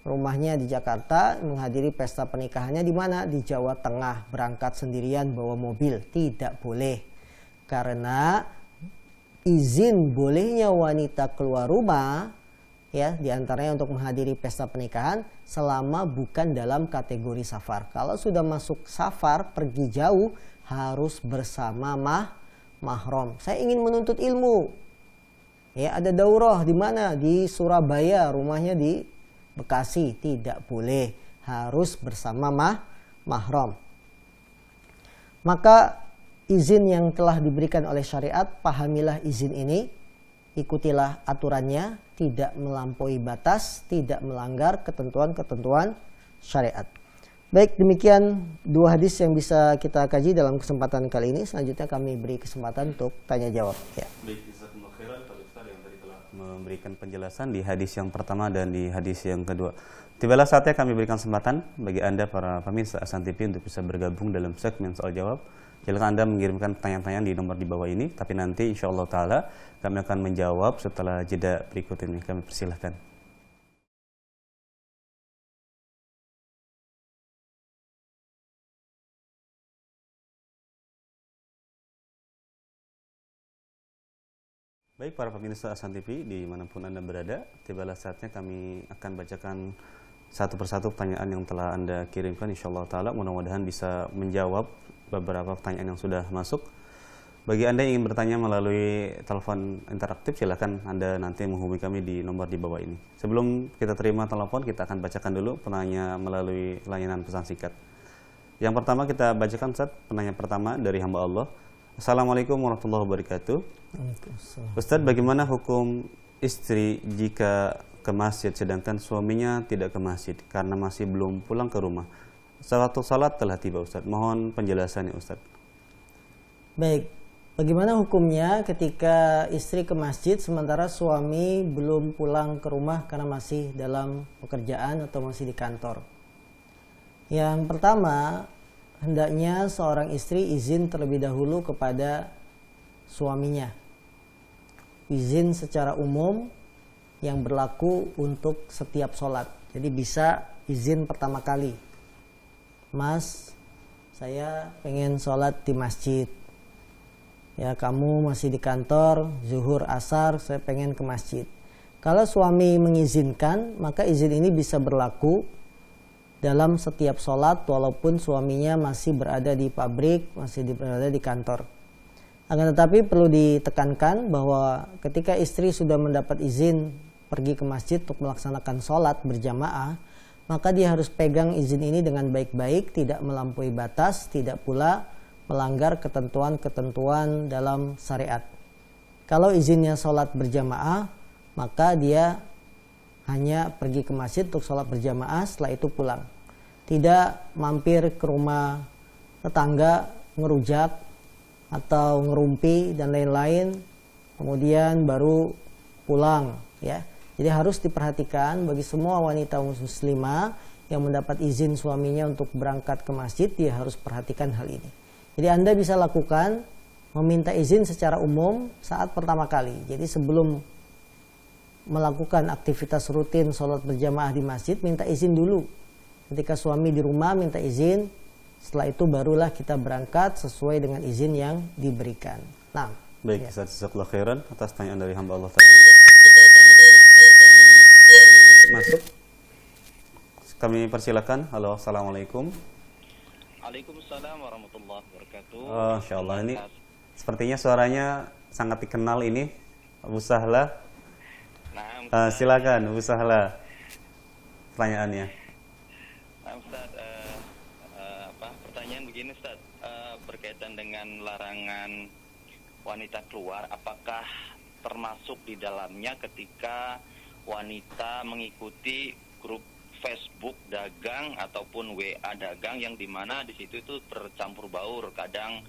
Rumahnya di Jakarta, menghadiri pesta pernikahannya di mana? Di Jawa Tengah, berangkat sendirian bawa mobil. Tidak boleh. Karena izin bolehnya wanita keluar rumah, ya, diantaranya untuk menghadiri pesta pernikahan, selama bukan dalam kategori safar. Kalau sudah masuk safar, pergi jauh, harus bersama mahram. Saya ingin menuntut ilmu. Ya, ada daurah di mana? Di Surabaya, rumahnya di Bekasi, tidak boleh, harus bersama mahram. Maka izin yang telah diberikan oleh syariat, pahamilah izin ini, ikutilah aturannya, tidak melampaui batas, tidak melanggar ketentuan-ketentuan syariat. Baik, demikian 2 hadis yang bisa kita kaji dalam kesempatan kali ini. Selanjutnya kami beri kesempatan untuk tanya jawab. Ya. Baik, memberikan penjelasan di hadis yang pertama dan di hadis yang kedua. Tibalah saatnya kami berikan kesempatan bagi Anda para pemirsa Ahsan TV untuk bisa bergabung dalam segmen soal jawab. Silakan Anda mengirimkan pertanyaan-pertanyaan di nomor di bawah ini, tapi nanti insyaallah taala kami akan menjawab setelah jeda berikut ini. Kami persilahkan. Baik para pemirsa Ahsan TV dimanapun Anda berada, tibalah saatnya kami akan bacakan satu persatu pertanyaan yang telah Anda kirimkan. Insyaallah ta'ala mudah-mudahan bisa menjawab beberapa pertanyaan yang sudah masuk. Bagi Anda yang ingin bertanya melalui telepon interaktif, silakan Anda nanti menghubungi kami di nomor di bawah ini. Sebelum kita terima telepon, kita akan bacakan dulu penanya melalui layanan pesan singkat. Yang pertama kita bacakan, Ustaz, penanya pertama dari hamba Allah. Assalamualaikum warahmatullahi wabarakatuh. Ustaz, bagaimana hukum istri jika ke masjid sedangkan suaminya tidak ke masjid karena masih belum pulang ke rumah? Waktu salat telah tiba, Ustaz. Mohon penjelasannya, Ustaz. Baik, bagaimana hukumnya ketika istri ke masjid sementara suami belum pulang ke rumah karena masih dalam pekerjaan atau masih di kantor? Yang pertama, hendaknya seorang istri izin terlebih dahulu kepada suaminya. Izin secara umum yang berlaku untuk setiap sholat. Jadi bisa izin pertama kali. Mas, saya pengen sholat di masjid. Ya, kamu masih di kantor, zuhur, asar, saya pengen ke masjid. Kalau suami mengizinkan, maka izin ini bisa berlaku dalam setiap sholat walaupun suaminya masih berada di pabrik, masih berada di kantor. Akan tetapi perlu ditekankan bahwa ketika istri sudah mendapat izin pergi ke masjid untuk melaksanakan sholat berjamaah, maka dia harus pegang izin ini dengan baik-baik, tidak melampaui batas, tidak pula melanggar ketentuan-ketentuan dalam syariat. Kalau izinnya sholat berjamaah, maka dia hanya pergi ke masjid untuk sholat berjamaah, setelah itu pulang. Tidak mampir ke rumah tetangga, ngerujak, atau ngerumpi, dan lain-lain, kemudian baru pulang. Ya. Jadi harus diperhatikan bagi semua wanita muslimah yang mendapat izin suaminya untuk berangkat ke masjid, dia harus perhatikan hal ini. Jadi Anda bisa lakukan meminta izin secara umum saat pertama kali. Jadi sebelum melakukan aktivitas rutin sholat berjamaah di masjid, minta izin dulu. Ketika suami di rumah minta izin, setelah itu barulah kita berangkat sesuai dengan izin yang diberikan. Nah, baik, ya. Ustaz, jazakallahu khairan atas tanyaan dari hamba Allah tadi. Kita akan terima telepon yang masuk. Kami persilakan. Halo, assalamualaikum. Waalaikumsalam warahmatullahi wabarakatuh. Oh, Insya Allah, ini sepertinya suaranya sangat dikenal ini, Abu Sahla. Nah, Silakan, Abu Sahla. Pertanyaannya. Nah, Ustaz, pertanyaan begini, Ustaz, berkaitan dengan larangan wanita keluar, apakah termasuk di dalamnya ketika wanita mengikuti grup Facebook dagang ataupun WA dagang yang dimana di situ itu bercampur baur, kadang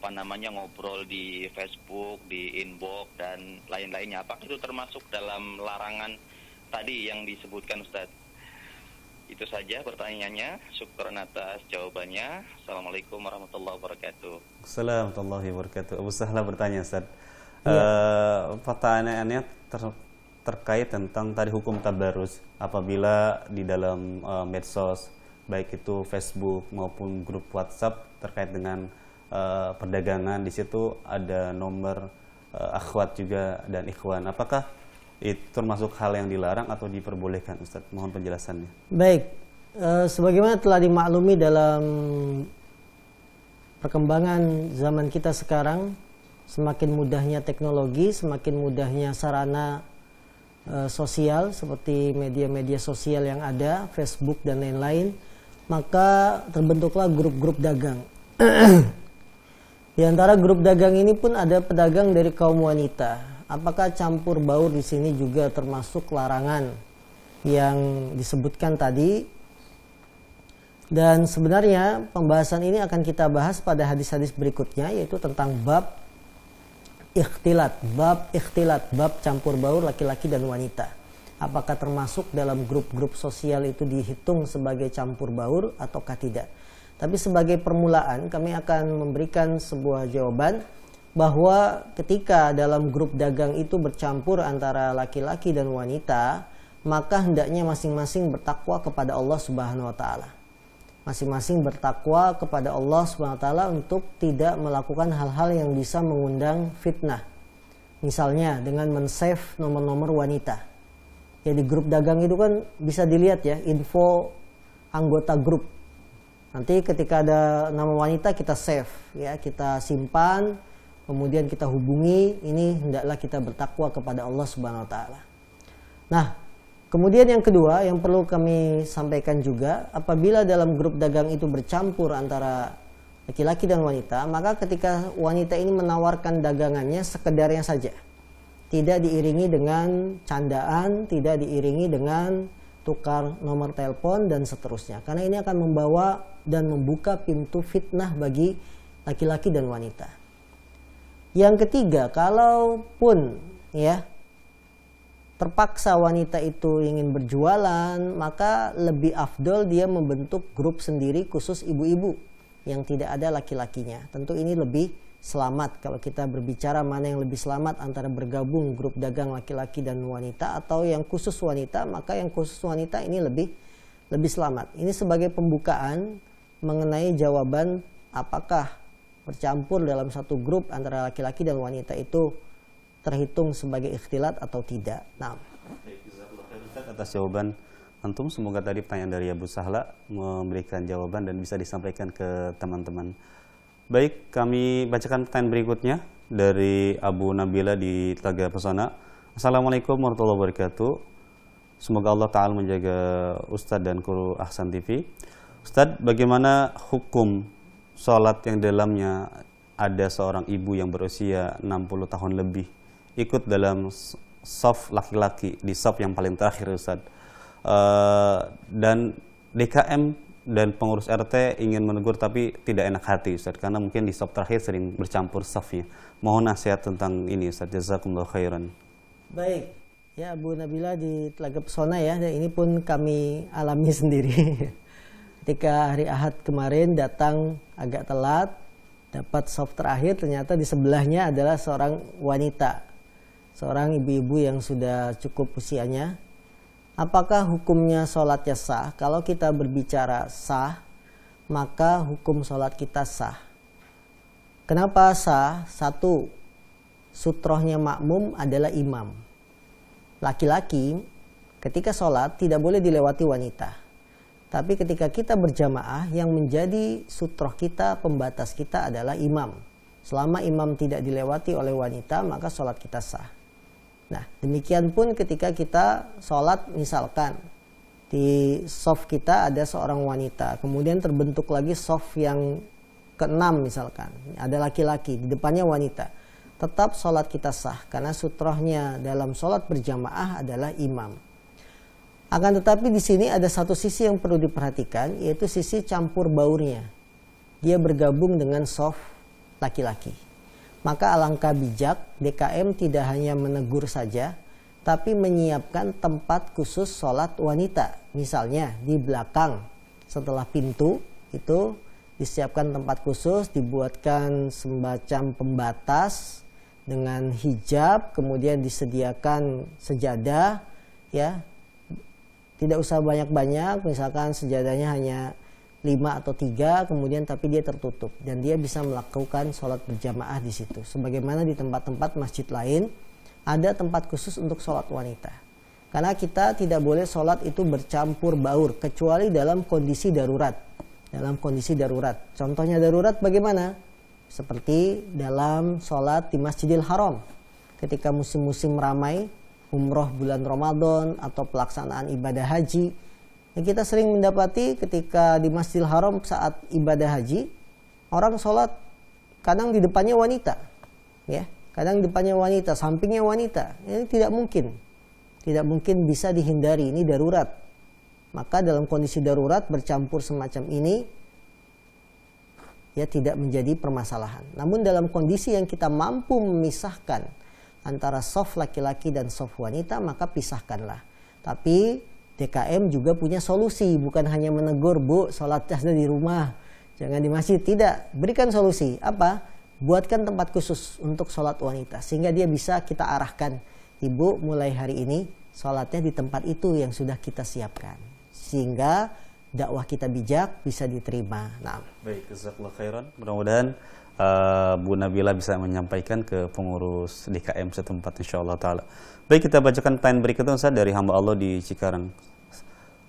ngobrol di Facebook, di inbox dan lain-lainnya. Apakah itu termasuk dalam larangan tadi yang disebutkan, Ustaz? Itu saja pertanyaannya. Syukran atas jawabannya. Assalamualaikum warahmatullahi wabarakatuh. Assalamualaikum warahmatullahi wabarakatuh. Abu Sahla bertanya, Ustaz. Pertanyaannya terkait tentang tadi hukum tabarus apabila di dalam medsos, baik itu Facebook maupun grup WhatsApp terkait dengan perdagangan, di situ ada nomor akhwat juga dan ikhwan. Apakah itu termasuk hal yang dilarang atau diperbolehkan, Ustaz? Mohon penjelasannya. Baik, sebagaimana telah dimaklumi dalam perkembangan zaman kita sekarang, semakin mudahnya teknologi, semakin mudahnya sarana sosial seperti media-media sosial yang ada, Facebook dan lain-lain, maka terbentuklah grup-grup dagang. Di antara grup dagang ini pun ada pedagang dari kaum wanita. Apakah campur baur di sini juga termasuk larangan yang disebutkan tadi? Dan sebenarnya pembahasan ini akan kita bahas pada hadis-hadis berikutnya, yaitu tentang bab ikhtilat, bab campur baur laki-laki dan wanita. Apakah termasuk dalam grup-grup sosial itu dihitung sebagai campur baur ataukah tidak? Tapi sebagai permulaan kami akan memberikan sebuah jawaban bahwa ketika dalam grup dagang itu bercampur antara laki-laki dan wanita, maka hendaknya masing-masing bertakwa kepada Allah Subhanahu wa taala. Masing-masing bertakwa kepada Allah Subhanahu wa taala untuk tidak melakukan hal-hal yang bisa mengundang fitnah. Misalnya dengan men-save nomor-nomor wanita. Ya, di grup dagang itu kan bisa dilihat ya info anggota grup. Nanti ketika ada nama wanita kita save, ya, kita simpan, kemudian kita hubungi. Ini hendaklah kita bertakwa kepada Allah Subhanahu wa taala. Nah, kemudian yang kedua yang perlu kami sampaikan juga, apabila dalam grup dagang itu bercampur antara laki-laki dan wanita, maka ketika wanita ini menawarkan dagangannya sekedarnya saja. Tidak diiringi dengan candaan, tidak diiringi dengan tukar nomor telepon dan seterusnya. Karena ini akan membawa dan membuka pintu fitnah bagi laki-laki dan wanita. Yang ketiga, kalaupun ya terpaksa wanita itu ingin berjualan, maka lebih afdol dia membentuk grup sendiri khusus ibu-ibu yang tidak ada laki-lakinya. Tentu ini lebih selamat kalau kita berbicara mana yang lebih selamat antara bergabung grup dagang laki-laki dan wanita atau yang khusus wanita, maka yang khusus wanita ini lebih selamat. Ini sebagai pembukaan mengenai jawaban apakah bercampur dalam satu grup antara laki-laki dan wanita itu terhitung sebagai ikhtilat atau tidak. Nah, Atas jawaban antum, semoga tadi pertanyaan dari Abu Sahla memberikan jawaban dan bisa disampaikan ke teman-teman. Baik, kami bacakan pertanyaan berikutnya dari Abu Nabila di Telaga Pesona. Assalamualaikum warahmatullahi wabarakatuh. Semoga Allah Ta'ala menjaga Ustadz dan kru Ahsan TV. Ustadz, bagaimana hukum sholat yang dalamnya ada seorang ibu yang berusia 60 tahun lebih ikut dalam shaf laki-laki di shaf yang paling terakhir, Ustadz, dan DKM dan pengurus RT ingin menegur tapi tidak enak hati, Ustadz, karena mungkin di shaf terakhir sering bercampur shafnya. Mohon nasihat tentang ini, Ustadz. Jazakumullah khairan. Baik, ya Bu Nabila di Telaga Pesona ya, dan ini pun kami alami sendiri. Ketika hari Ahad kemarin datang agak telat, dapat shaf terakhir, ternyata di sebelahnya adalah seorang wanita, seorang ibu-ibu yang sudah cukup usianya. Apakah hukumnya sholatnya sah? Kalau kita berbicara sah, maka hukum sholat kita sah. Kenapa sah? Satu, sutrohnya makmum adalah imam. Laki-laki ketika sholat tidak boleh dilewati wanita. Tapi ketika kita berjamaah, yang menjadi sutroh kita, pembatas kita adalah imam. Selama imam tidak dilewati oleh wanita, maka sholat kita sah. Nah, demikian pun ketika kita sholat, misalkan di shaf kita ada seorang wanita, kemudian terbentuk lagi shaf yang ke-6 misalkan, ada laki-laki, di depannya wanita, tetap sholat kita sah, karena sutrohnya dalam sholat berjamaah adalah imam. Akan tetapi di sini ada satu sisi yang perlu diperhatikan, yaitu sisi campur baurnya. Dia bergabung dengan shaf laki-laki. Maka alangkah bijak DKM tidak hanya menegur saja, tapi menyiapkan tempat khusus sholat wanita. Misalnya di belakang setelah pintu itu disiapkan tempat khusus, dibuatkan semacam pembatas dengan hijab, kemudian disediakan sejadah, ya. Tidak usah banyak-banyak, misalkan sejadahnya hanya 5 atau 3, kemudian tapi dia tertutup dan dia bisa melakukan sholat berjamaah di situ. Sebagaimana di tempat-tempat masjid lain ada tempat khusus untuk sholat wanita. Karena kita tidak boleh sholat itu bercampur baur kecuali dalam kondisi darurat. Dalam kondisi darurat. Contohnya darurat bagaimana? Seperti dalam sholat di Masjidil Haram. Ketika musim-musim ramai, umroh bulan Ramadan atau pelaksanaan ibadah haji. Kita sering mendapati ketika di Masjidil Haram saat ibadah haji, orang sholat kadang di depannya wanita, ya, kadang di depannya wanita, sampingnya wanita. Ini tidak mungkin bisa dihindari. Ini darurat. Maka dalam kondisi darurat bercampur semacam ini, ya tidak menjadi permasalahan. Namun dalam kondisi yang kita mampu memisahkan antara shaf laki-laki dan shaf wanita, maka pisahkanlah. Tapi DKM juga punya solusi, bukan hanya menegur, Bu, sholat di rumah, jangan di masjid. Tidak, berikan solusi. Apa? Buatkan tempat khusus untuk sholat wanita, sehingga dia bisa kita arahkan, Ibu mulai hari ini sholatnya di tempat itu yang sudah kita siapkan, sehingga dakwah kita bijak bisa diterima. Nah, baik, jazakallahu khairan. Mudah-mudahan Bu Nabila bisa menyampaikan ke pengurus DKM setempat, insyaallah taala. Baik, kita bacakan pertanyaan berikutnya, Ustaz, dari hamba Allah di Cikarang.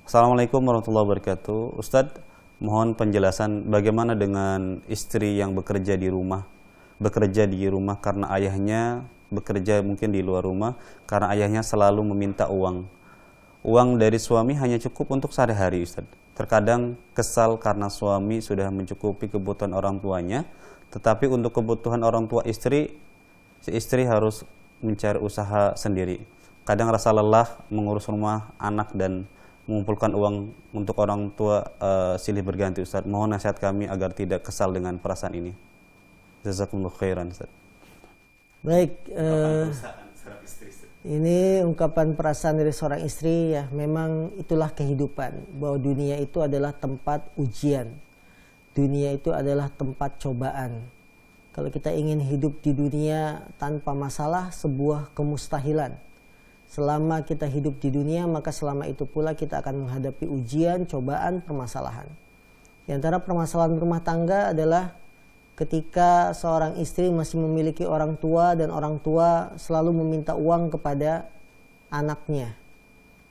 Assalamualaikum warahmatullahi wabarakatuh. Ustadz, mohon penjelasan bagaimana dengan istri yang bekerja di rumah karena ayahnya bekerja mungkin di luar rumah, karena ayahnya selalu meminta uang. Uang dari suami hanya cukup untuk sehari-hari, Ustadz. Terkadang kesal karena suami sudah mencukupi kebutuhan orang tuanya, tetapi untuk kebutuhan orang tua istri, si istri harus mencari usaha sendiri. Kadang rasa lelah mengurus rumah, anak, dan mengumpulkan uang untuk orang tua silih berganti, Ustaz. Mohon nasihat kami agar tidak kesal dengan perasaan ini. Jazakumullah khairan, Ustaz. Baik, ini ungkapan perasaan dari seorang istri, ya memang itulah kehidupan, bahwa dunia itu adalah tempat ujian. Dunia itu adalah tempat cobaan. Kalau kita ingin hidup di dunia tanpa masalah, sebuah kemustahilan. Selama kita hidup di dunia, maka selama itu pula kita akan menghadapi ujian, cobaan, permasalahan. Di antara permasalahan rumah tangga adalah ketika seorang istri masih memiliki orang tua dan orang tua selalu meminta uang kepada anaknya.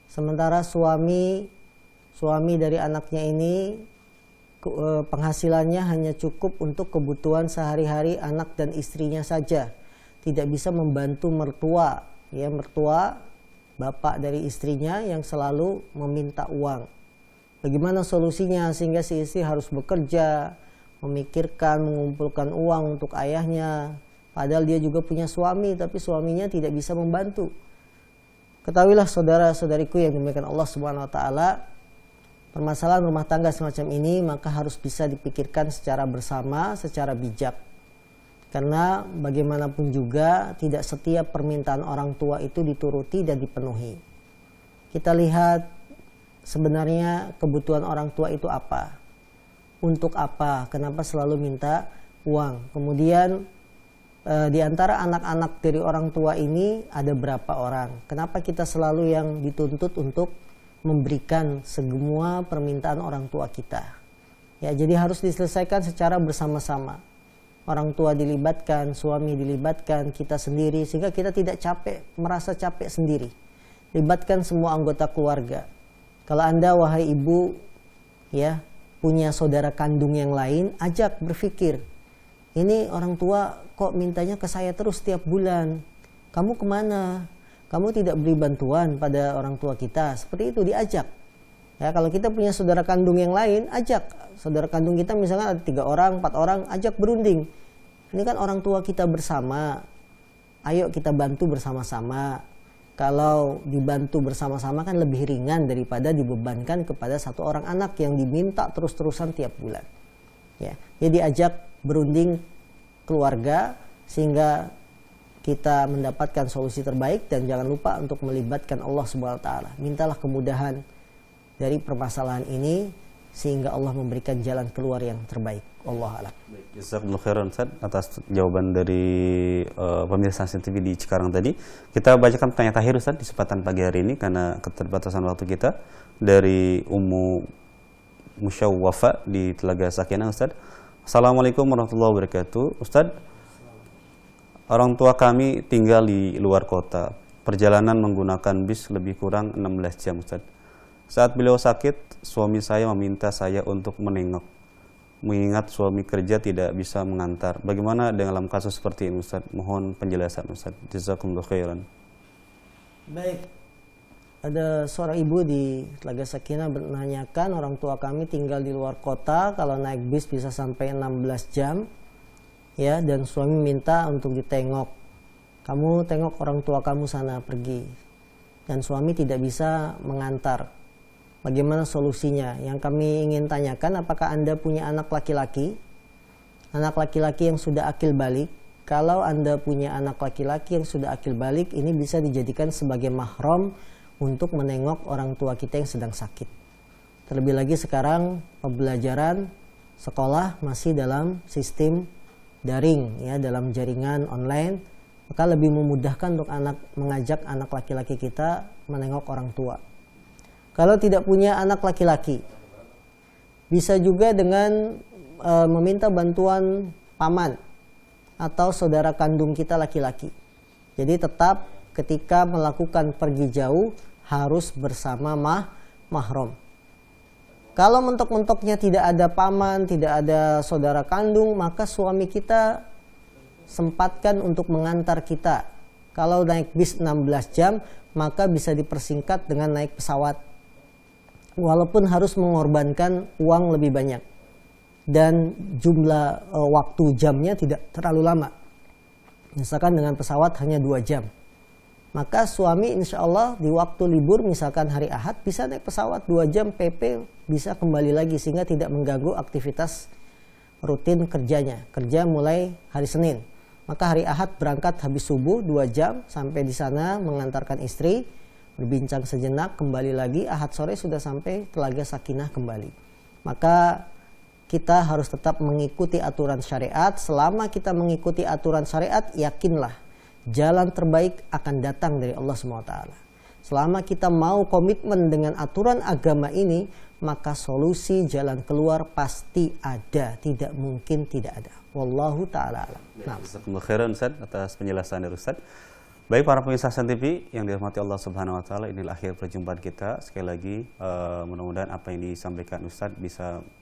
Sementara suami dari anaknya ini penghasilannya hanya cukup untuk kebutuhan sehari-hari anak dan istrinya saja. Tidak bisa membantu mertua, ya, mertua bapak dari istrinya yang selalu meminta uang. Bagaimana solusinya sehingga si istri harus bekerja, memikirkan, mengumpulkan uang untuk ayahnya, padahal dia juga punya suami, tapi suaminya tidak bisa membantu. Ketahuilah saudara-saudariku yang dimuliakan Allah Subhanahu wa taala, permasalahan rumah tangga semacam ini maka harus bisa dipikirkan secara bersama, secara bijak. Karena bagaimanapun juga tidak setiap permintaan orang tua itu dituruti dan dipenuhi. Kita lihat sebenarnya kebutuhan orang tua itu apa? Untuk apa? Kenapa selalu minta uang? Kemudian di antara anak-anak dari orang tua ini ada berapa orang? Kenapa kita selalu yang dituntut untuk memberikan semua permintaan orang tua kita? Ya, jadi harus diselesaikan secara bersama-sama. Orang tua dilibatkan, suami dilibatkan, kita sendiri, sehingga kita tidak capek, merasa capek sendiri. Libatkan semua anggota keluarga. Kalau Anda, wahai ibu, ya, punya saudara kandung yang lain, ajak berpikir, ini orang tua kok mintanya ke saya terus setiap bulan, kamu kemana? Kamu tidak beri bantuan pada orang tua kita. Seperti itu, diajak. Ya, kalau kita punya saudara kandung yang lain, ajak. Saudara kandung kita misalnya ada 3 orang, 4 orang, ajak berunding. Ini kan orang tua kita bersama. Ayo kita bantu bersama-sama. Kalau dibantu bersama-sama kan lebih ringan daripada dibebankan kepada satu orang anak yang diminta terus-terusan tiap bulan. Ya, jadi ajak berunding keluarga sehingga kita mendapatkan solusi terbaik, dan jangan lupa untuk melibatkan Allah Subhanahu wa taala. Mintalah kemudahan dari permasalahan ini sehingga Allah memberikan jalan keluar yang terbaik. Wallahu a'lam. Jazakumullah khairan Ustaz atas jawaban dari pemirsa TV di Cikarang tadi. Kita bacakan pertanyaan terakhir Ustaz di kesempatan pagi hari ini karena keterbatasan waktu kita, dari Ummu Musyawwafa di Telaga Sakinah. Ustaz, Assalamualaikum warahmatullahi wabarakatuh. Ustaz, orang tua kami tinggal di luar kota. Perjalanan menggunakan bis lebih kurang 16 jam Ustaz. Saat beliau sakit, suami saya meminta saya untuk menengok. Mengingat suami kerja tidak bisa mengantar. Bagaimana dalam kasus seperti ini Ustaz? Mohon penjelasan Ustaz. Jazakumullah khairan. Baik. Ada seorang ibu di Telaga Sakinah menanyakan, orang tua kami tinggal di luar kota, kalau naik bis bisa sampai 16 jam. Ya, dan suami minta untuk ditengok. Kamu tengok orang tua kamu sana, pergi. Dan suami tidak bisa mengantar. Bagaimana solusinya? Yang kami ingin tanyakan, apakah Anda punya anak laki-laki? Anak laki-laki yang sudah akil balik. Kalau Anda punya anak laki-laki yang sudah akil balik, ini bisa dijadikan sebagai mahram untuk menengok orang tua kita yang sedang sakit. Terlebih lagi sekarang pembelajaran sekolah masih dalam sistem daring, ya, dalam jaringan online, maka lebih memudahkan untuk mengajak anak laki-laki kita menengok orang tua. Kalau tidak punya anak laki-laki, bisa juga dengan meminta bantuan paman atau saudara kandung kita laki-laki. Jadi tetap ketika melakukan pergi jauh harus bersama mahram. Kalau mentok-mentoknya tidak ada paman, tidak ada saudara kandung, maka suami kita sempatkan untuk mengantar kita. Kalau naik bis 16 jam, maka bisa dipersingkat dengan naik pesawat. Walaupun harus mengorbankan uang lebih banyak. Dan jumlah waktu jamnya tidak terlalu lama. Misalkan dengan pesawat hanya 2 jam. Maka suami insya Allah di waktu libur, misalkan hari Ahad, bisa naik pesawat 2 jam PP, bisa kembali lagi sehingga tidak mengganggu aktivitas rutin kerjanya. Kerja mulai hari Senin. Maka hari Ahad berangkat habis subuh 2 jam sampai di sana mengantarkan istri, berbincang sejenak, kembali lagi Ahad sore sudah sampai Telaga Sakinah kembali. Maka kita harus tetap mengikuti aturan syariat. Selama kita mengikuti aturan syariat, yakinlah jalan terbaik akan datang dari Allah SWT. Selama kita mau komitmen dengan aturan agama ini, maka solusi jalan keluar pasti ada, tidak mungkin tidak ada. Wallahu ta'ala alam. Jazakumullah khairan Ustaz atas penjelasan dari Ustaz. Baik para pemirsa Hasan TV yang dirahmati Allah Subhanahu wa taala, inilah akhir perjumpaan kita. Sekali lagi mudah-mudahan apa yang disampaikan Ustadz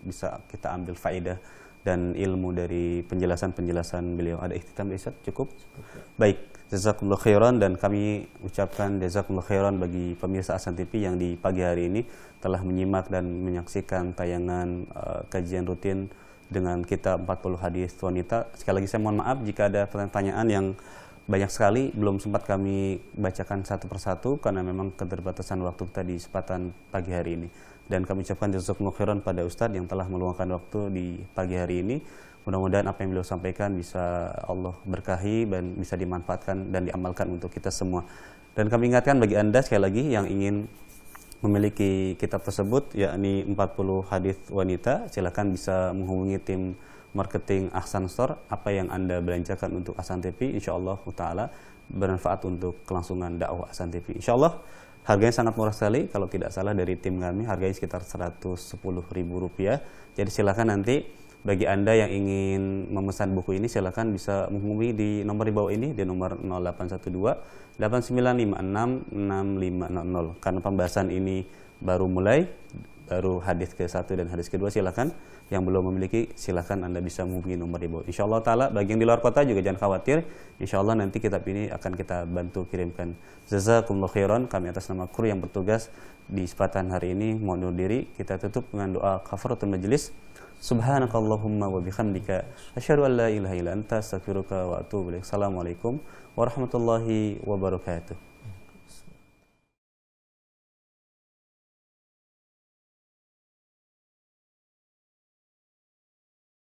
bisa kita ambil faedah dan ilmu dari penjelasan-penjelasan beliau. Ada ikhtitam Ustadz? Cukup? Baik, jazakumullah khairan, dan kami ucapkan jazakumullah khairan bagi pemirsa Hasan TV yang di pagi hari ini telah menyimak dan menyaksikan tayangan kajian rutin dengan kita 40 hadis wanita. Sekali lagi saya mohon maaf jika ada pertanyaan yang banyak sekali belum sempat kami bacakan satu persatu karena memang keterbatasan waktu kita di kesempatan pagi hari ini. Dan kami ucapkan jazakumullah khairan pada Ustadz yang telah meluangkan waktu di pagi hari ini. Mudah-mudahan apa yang beliau sampaikan bisa Allah berkahi dan bisa dimanfaatkan dan diamalkan untuk kita semua. Dan kami ingatkan bagi Anda sekali lagi yang ingin memiliki kitab tersebut, yakni 40 hadis wanita, silakan bisa menghubungi tim marketing Ahsan Store. Apa yang Anda belanjakan untuk Ahsan TV, insyaallah ta'ala bermanfaat untuk kelangsungan dakwah Ahsan TV. Insyaallah harganya sangat murah sekali, kalau tidak salah dari tim kami harganya sekitar Rp110.000. Jadi silakan nanti bagi Anda yang ingin memesan buku ini, silakan bisa menghubungi di nomor di bawah ini, di nomor 0812 8956 6500. Karena pembahasan ini baru mulai, baru hadis ke-1 dan hadis ke-2, silakan yang belum memiliki silakan Anda bisa menghubungi nomor di bawah. Insyaallah taala bagi yang di luar kota juga jangan khawatir. Insyaallah nanti kitab ini akan kita bantu kirimkan. Jazakumullah khairan. Kami atas nama kru yang bertugas di kesempatan hari ini mohon undur diri. Kita tutup dengan doa kafaratul majlis. Subhanakallahumma wa bihamdika asyhadu an la ilaha illa anta astaghfiruka wa atubu ilaik. Assalamualaikum warahmatullahi wabarakatuh.